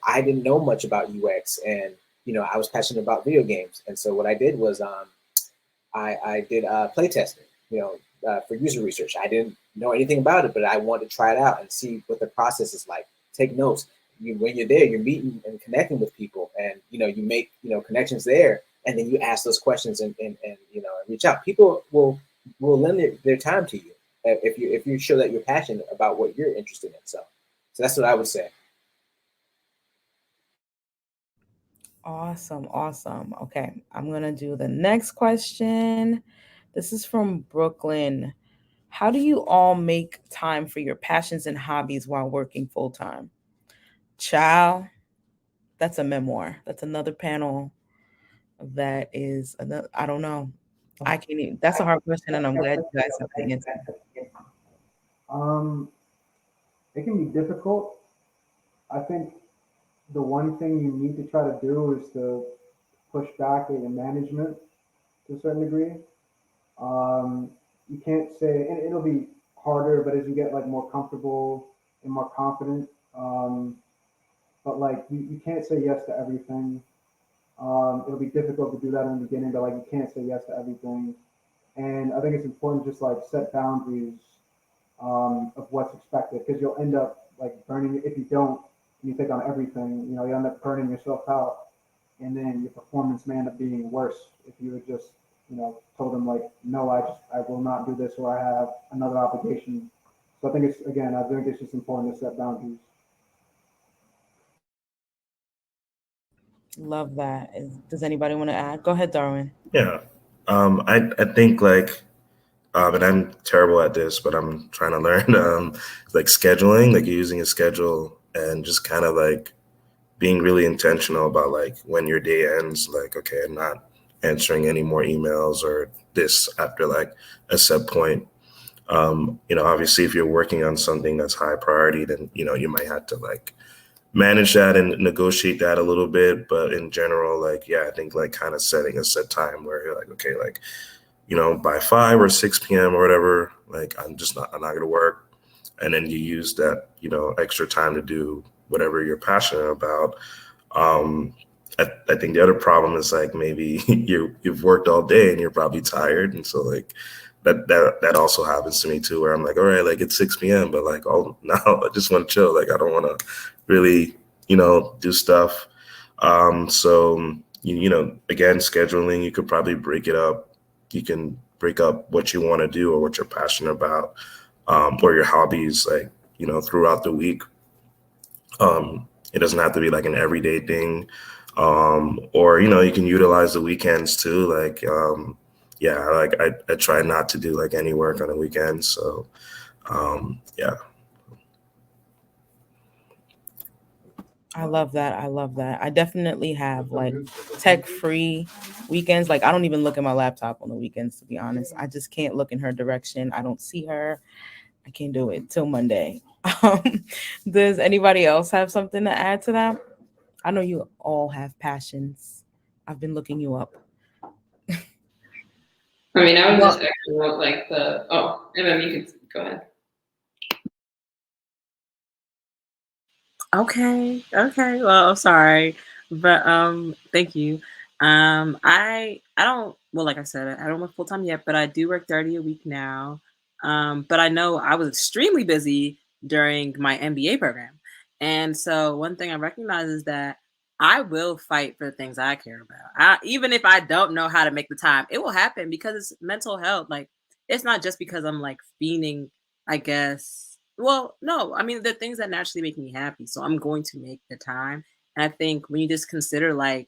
I didn't know much about UX and, I was passionate about video games. And so what I did was I did play testing, for user research. I didn't know anything about it, but I wanted to try it out and see what the process is like. Take notes. When you're there, you're meeting and connecting with people, and you make connections there, and then you ask those questions and reach out. People will lend their time to you if you show that you're passionate about what you're interested in. So that's what I would say. Awesome. Okay, I'm gonna do the next question. This is from Brooklyn. How do you all make time for your passions and hobbies while working full time? Child, that's a memoir. That's another panel. That is another. I don't know. I can't even. That's a hard question, and I'm glad you guys have the answer. It can be difficult. I think the one thing you need to try to do is to push back at your management to a certain degree. You can't say, and it'll be harder, but as you get like more comfortable and more confident, but like you can't say yes to everything. It'll be difficult to do that in the beginning, but like you can't say yes to everything. And I think it's important to just like set boundaries of what's expected, because you'll end up like burning if you don't. You take on everything, you end up burning yourself out, and then your performance may end up being worse if you had just, told them like, no, I will not do this, or I have another obligation. So I think it's just important to set boundaries. Love that. Does anybody want to add? Go ahead, Darwin. Yeah. I think like, and I'm terrible at this, but I'm trying to learn, like scheduling, like using a schedule and just kind of like being really intentional about like when your day ends, like, okay, I'm not answering any more emails or this after like a set point. Obviously if you're working on something that's high priority, then, you might have to like manage that and negotiate that a little bit. But in general, like, yeah, I think like kind of setting a set time where you're like, okay, like, by 5 or 6 p.m. or whatever, like I'm not going to work. And then you use that, extra time to do whatever you're passionate about. I think the other problem is like maybe you've worked all day and you're probably tired. And so like that also happens to me too, where I'm like, all right, like it's 6 p.m., but like, oh, now I just want to chill. Like I don't want to really, do stuff. So, again, scheduling, you could probably break it up. You can break up what you want to do or what you're passionate about, or your hobbies, like, you know, throughout the week. It doesn't have to be like an everyday thing. Or, you know, you can utilize the weekends too. Like, yeah, like I try not to do like any work on the weekends. So, yeah. I love that. I love that. I definitely have like tech-free weekends. Like I don't even look at my laptop on the weekends, to be honest. I just can't look in her direction. I don't see her. I can't do it till Monday. Does anybody else have something to add to that? I know you all have passions. I've been looking you up. I mean, I would just echo like MM, you can go ahead. Okay. Well, I'm sorry, but thank you. I don't, well, like I said, I don't work full time yet, but I do work 30 a week now. But I know I was extremely busy during my MBA program, and so one thing I recognize is that I will fight for the things I care about. Even if I don't know how to make the time, it will happen because it's mental health. Like it's not just because I'm like fiending, I guess. Well, no, I mean, the things that naturally make me happy. So I'm going to make the time. And I think when you just consider like,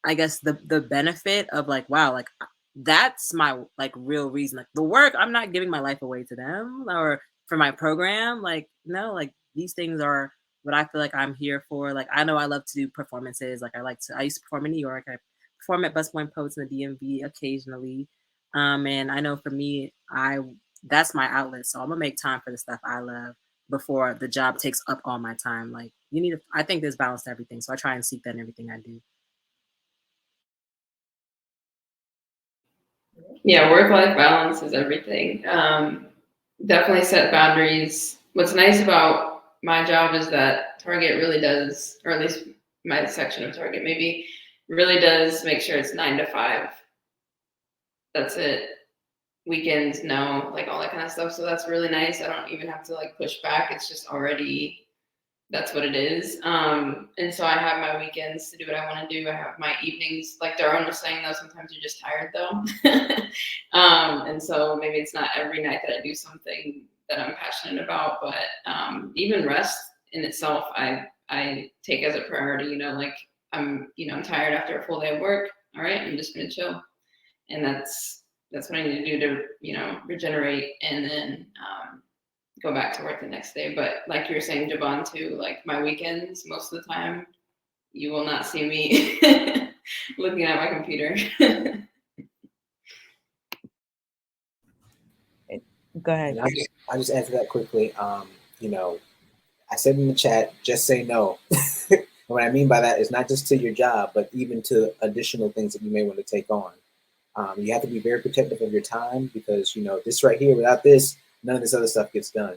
I guess the benefit of like, wow, like that's my like real reason. Like the work, I'm not giving my life away to them or for my program. Like, no, like these things are what I feel like I'm here for. Like I know I love to do performances. Like I used to perform in New York. I perform at Buspoint Poets in the DMV occasionally. And I know for me, that's my outlet. So I'm gonna make time for the stuff I love before the job takes up all my time. Like I think there's balance to everything. So I try and seek that in everything I do. Yeah, work-life balance is everything. Definitely set boundaries. What's nice about my job is that Target really does, or at least my section of Target maybe, really does make sure it's 9 to 5. That's it. Weekends, no, like all that kind of stuff. So that's really nice. I don't even have to like push back. It's just already that's what it is. And so I have my weekends to do what I want to do. I have my evenings, like Darwin was saying, though, sometimes you're just tired though. And so maybe it's not every night that I do something that I'm passionate about, but even rest in itself, I take as a priority, you know, like I'm tired after a full day of work. All right, I'm just gonna chill. And that's what I need to do to, regenerate and then go back to work the next day. But like you were saying, Javon, too, like my weekends, most of the time, you will not see me looking at my computer. Go ahead. I'll just answer that quickly. I said in the chat, just say no. And what I mean by that is not just to your job, but even to additional things that you may want to take on. You have to be very protective of your time because, this right here, without this, none of this other stuff gets done.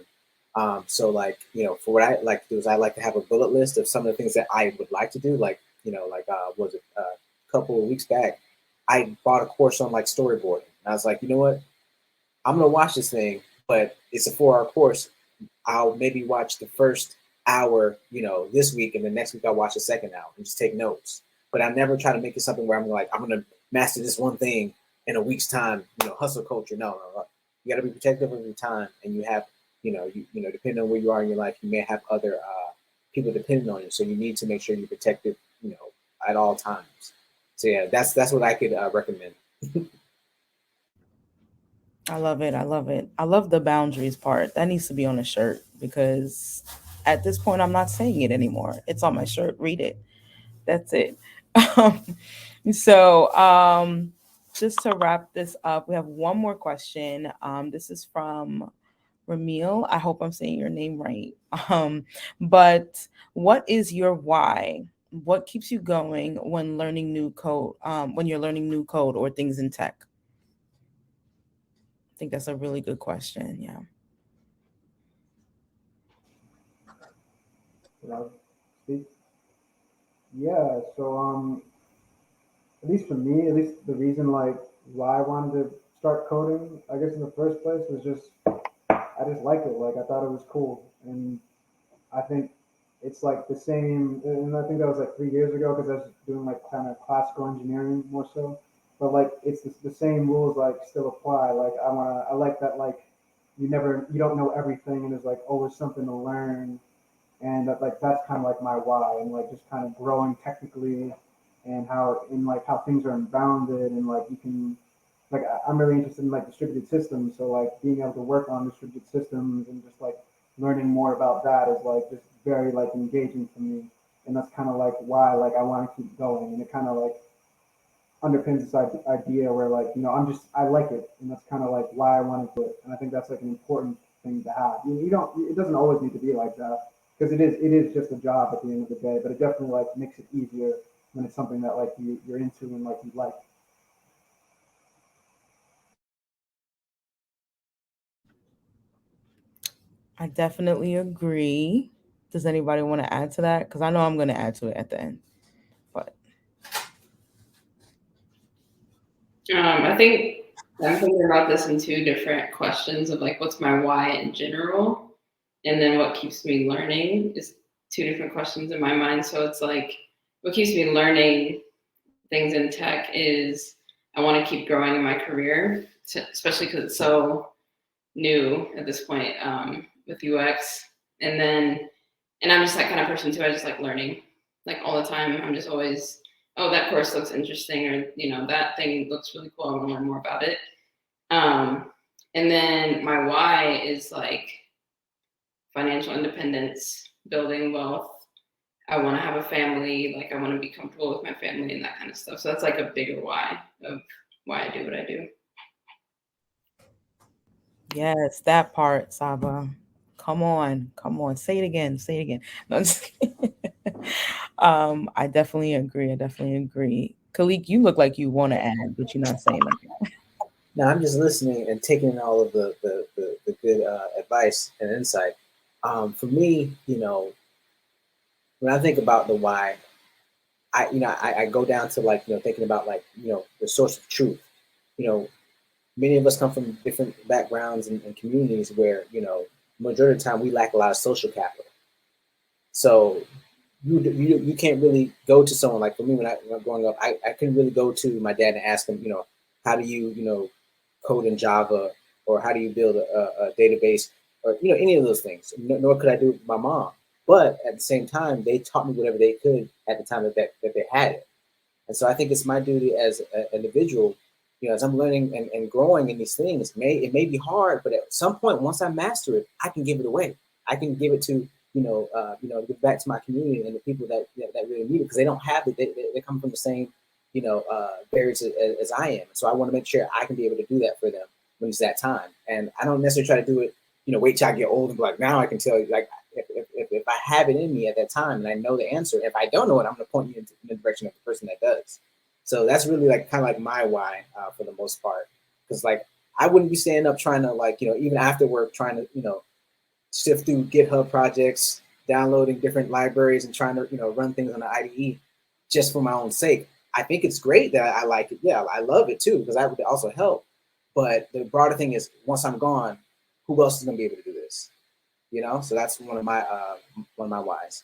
So like, for what I like to do is I like to have a bullet list of some of the things that I would like to do. Like, was it a couple of weeks back, I bought a course on like storyboarding. And I was like, you know what? I'm going to watch this thing, but it's a 4-hour course. I'll maybe watch the first hour, this week, and the next week I'll watch the second hour and just take notes. But I never try to make it something where I'm like, I'm going to master this one thing in a week's time, hustle culture. No. You got to be protective of your time, and you have, depending on where you are in your life, you may have other people depending on you. So you need to make sure you're protected, at all times. So yeah, that's what I could recommend. I love it. I love it. I love the boundaries part. That needs to be on a shirt because at this point, I'm not saying it anymore. It's on my shirt. Read it. That's it. So just to wrap this up, we have one more question. This is from Ramil. I hope I'm saying your name right. But what is your why? What keeps you going when learning new code, when you're learning new code or things in tech? I think that's a really good question. Yeah. Yeah. So at least for me, at least the reason like why I wanted to start coding, I guess in the first place was just I just liked it. Like I thought it was cool, and I think it's like the same. And I think that was like 3 years ago because I was doing like kind of classical engineering more so. but like it's the same rules like still apply. Like I like that like you don't know everything, and there's like always something to learn, and that, like that's kind of like my why, and like just kind of growing technically, and how things are unbounded, and like you can like I'm really interested in like distributed systems, so like being able to work on distributed systems and just like learning more about that is like just very like engaging for me, and that's kind of like why like I want to keep going, and it kind of like underpins this idea where like I like it, and that's kind of like why I want to do it, and I think that's like an important thing to have. You don't, it doesn't always need to be like that, because it is just a job at the end of the day, but it definitely like makes it easier when it's something that like you're into and like you like. I definitely agree. Does anybody want to add to that? Because I know I'm going to add to it at the end. But I think I'm thinking about this in two different questions of like, what's my why in general? And then what keeps me learning is two different questions in my mind. So it's like, what keeps me learning things in tech is I want to keep growing in my career, especially because it's so new at this point with UX. And I'm just that kind of person too. I just like learning, like all the time. I'm just always, oh, that course looks interesting, or that thing looks really cool. I want to learn more about it. And then my why is like financial independence, building wealth. I want to have a family. Like I want to be comfortable with my family and that kind of stuff. So that's like a bigger why of why I do what I do. yes, that part, Saba. Come on. Say it again. No, I'm just kidding. I definitely agree. Khalik, you look like you want to add, but you're not saying nothing. No, I'm just listening and taking in all of the good advice and insight. For me, when I think about the why, I go down to like, thinking about like, the source of truth. You know, Many of us come from different backgrounds and communities where, majority of the time we lack a lot of social capital. So you can't really go to someone like, for me, when I was growing up, I couldn't really go to my dad and ask him, how do you, code in Java, or how do you build a database, or, any of those things. Nor could I do it with my mom. But at the same time, they taught me whatever they could at the time that they had it. And so I think it's my duty as an individual, as I'm learning and growing in these things, it may be hard, but at some point, once I master it, I can give it away. I can give it to, give back to my community and the people that really need it, because they don't have it. They come from the same, barriers as I am. So I want to make sure I can be able to do that for them when it's that time. And I don't necessarily try to do it, wait till I get old and be like, now I can tell you, like, if I have it in me at that time and I know the answer, if I don't know it, I'm going to point you in the direction of the person that does. So that's really like kind of like my why for the most part, because like I wouldn't be standing up trying to like, even after work, trying to, sift through GitHub projects, downloading different libraries and trying to, run things on the IDE just for my own sake. I think it's great that I like it. Yeah, I love it too, because that would also help. But the broader thing is, once I'm gone, who else is going to be able to do this? So that's one of my whys.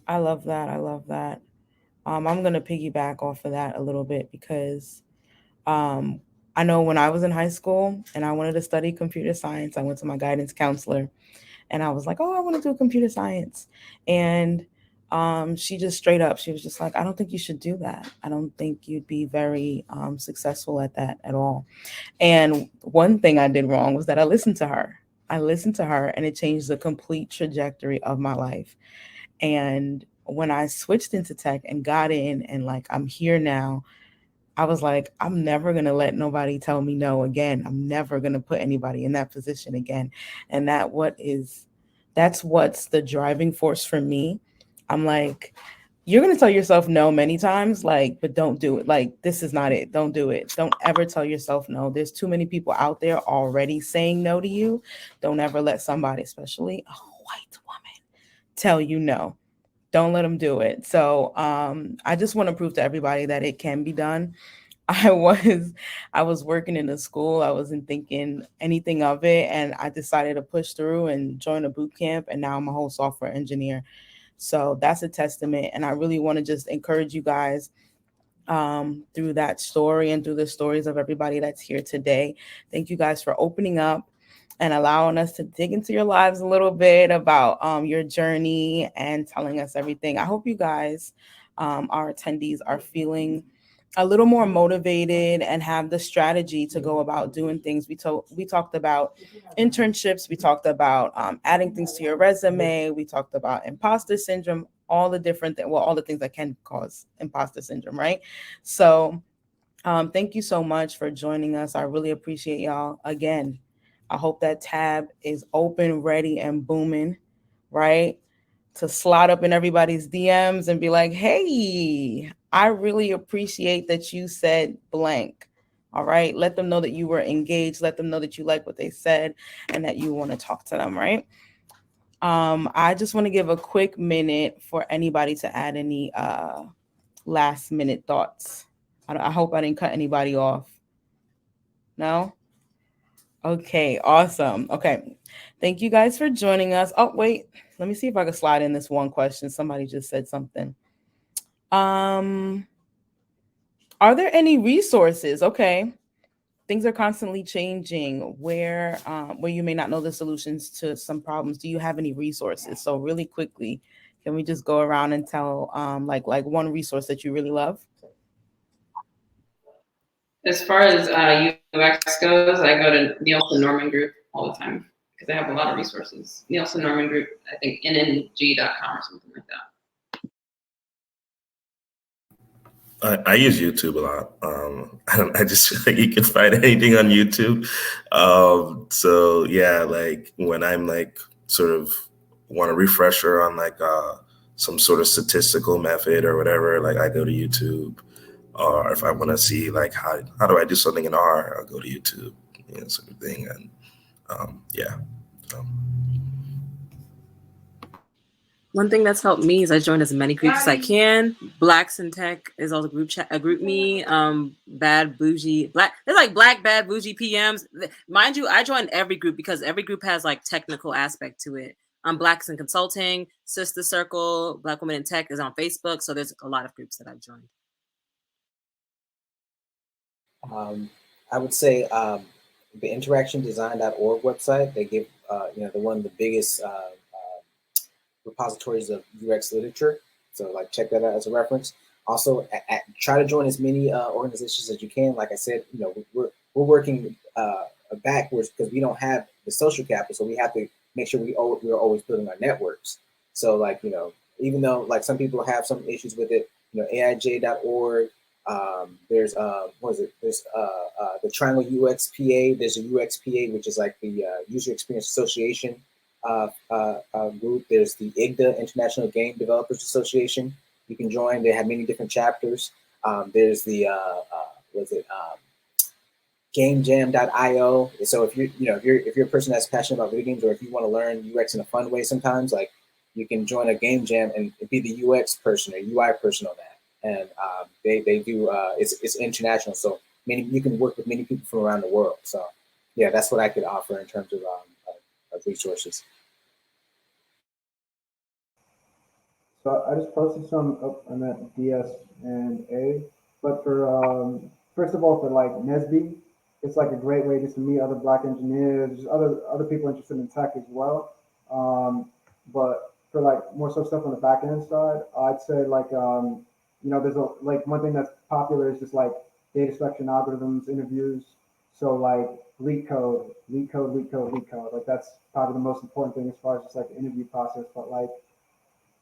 I love that. I'm going to piggyback off of that a little bit because I know when I was in high school and I wanted to study computer science, I went to my guidance counselor and I was like, oh, I want to do computer science. And she just straight up, she was just like, I don't think you should do that. I don't think you'd be very successful at that at all. And one thing I did wrong was that I listened to her. And it changed the complete trajectory of my life. And when I switched into tech and got in and like I'm here now, I was like, I'm never going to let nobody tell me no again. I'm never going to put anybody in that position again. And that's what's the driving force for me. I'm like, you're going to tell yourself no many times, like, but don't do it. Like, this is not it. Don't do it. Don't ever tell yourself no. There's too many people out there already saying no to you. Don't ever let somebody, especially a white woman, tell you no. Don't let them do it. So I just want to prove to everybody that it can be done. I was working in a school. I wasn't thinking anything of it. And I decided to push through and join a boot camp. And now I'm a whole software engineer. So that's a testament. And I really want to just encourage you guys through that story and through the stories of everybody that's here today. Thank you guys for opening up and allowing us to dig into your lives a little bit about your journey and telling us everything. I hope you guys, our attendees, are feeling a little more motivated and have the strategy to go about doing things. We talked about internships. We talked about adding things to your resume. We talked about imposter syndrome, all the different all the things that can cause imposter syndrome, right? So thank you so much for joining us. I really appreciate y'all. Again, I hope that tab is open, ready, and booming, right? To slide up in everybody's DMs and be like, hey, I really appreciate that you said blank. All right. Let them know that you were engaged. Let them know that you like what they said and that you want to talk to them, right? I just want to give a quick minute for anybody to add any last minute thoughts. I hope I didn't cut anybody off. No? Okay, awesome. Okay. Thank you guys for joining us. Oh, wait. Let me see if I can slide in this one question. Somebody just said something. Are there any resources? Okay. Things are constantly changing where you may not know the solutions to some problems. Do you have any resources? So really quickly, can we just go around and tell like one resource that you really love? As far as UX goes, I go to Nielsen Norman Group all the time because they have a lot of resources. Nielsen Norman Group, I think nng.com or something like that. I use YouTube a lot. I just feel like you can find anything on YouTube. So yeah, like when I'm like sort of want a refresher on like some sort of statistical method or whatever, like I go to YouTube. Or if I want to see like how do I do something in R, I'll go to YouTube, sort of thing. And yeah. So. One thing that's helped me is I joined as many groups as I can. Blacks in Tech is also a group me. Bad bougie black. There's like black bad bougie PMs. Mind you, I joined every group because every group has like technical aspect to it. Blacks in Consulting, Sister Circle, Black Women in Tech is on Facebook. So there's a lot of groups that I've joined. I would say the interactiondesign.org website, they give the one of the biggest repositories of UX literature. So like check that out as a reference. Also, try to join as many organizations as you can. Like I said, we're working backwards because we don't have the social capital, so we have to make sure we're always building our networks. So like even though like some people have some issues with it, AIJ.org. There's There's the Triangle UXPA. There's a UXPA, which is like the User Experience Association group. There's the IGDA, International Game Developers Association. You can join. They have many different chapters. There's the GameJam.io. So if you're a person that's passionate about video games, or if you want to learn UX in a fun way, sometimes like you can join a game jam and be the UX person or UI person on that. And they do it's international, so you can work with many people from around the world. So yeah, that's what I could offer in terms of resources. So I just posted some up on that DS and A, but for first of all, for like NESB, it's like a great way just to meet other Black engineers, just other people interested in tech as well. But for like more so stuff on the back end side, I'd say like there's like one thing that's popular is just like data structure and algorithms interviews. So like LeetCode. Like that's probably the most important thing as far as just like the interview process. But like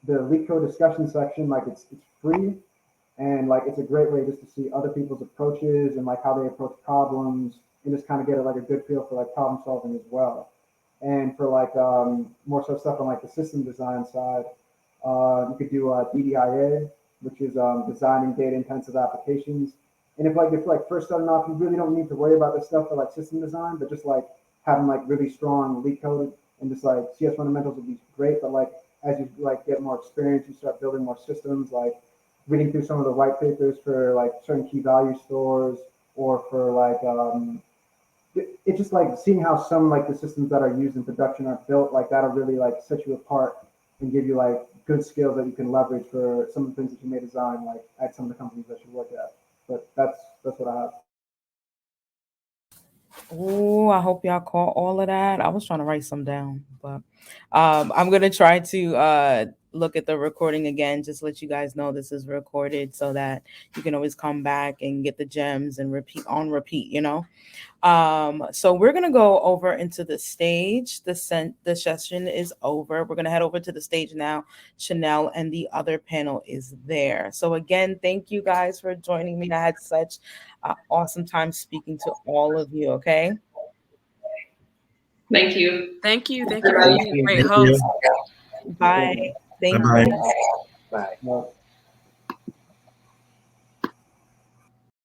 the LeetCode discussion section, like it's free, and like it's a great way just to see other people's approaches and like how they approach problems, and just kind of get like a good feel for like problem solving as well. And for like more so stuff on like the system design side, you could do DDIA, which is designing data intensive applications. And if first starting off, you really don't need to worry about this stuff for like system design, but just like having like really strong LeetCode and just like CS fundamentals would be great. But like as you like get more experience, you start building more systems, like reading through some of the white papers for like certain key value stores, or for like it's just like seeing how some like the systems that are used in production are built, like that'll really like set you apart and give you like good skills that you can leverage for some of the things that you may design, like at some of the companies that you work at. But that's what I have. Oh, I hope y'all caught all of that. I was trying to write some down, but I'm gonna try to look at the recording again, just let you guys know this is recorded so that you can always come back and get the gems and repeat, you know. So we're gonna go over into the stage. The session is over. We're gonna head over to the stage now. Chanel and the other panel is there. So again, thank you guys for joining me. I had such an awesome time speaking to all of you. Okay. Thank you. Thank you. Thank you for being a great Thank host. you. Bye. Thank Bye-bye. you.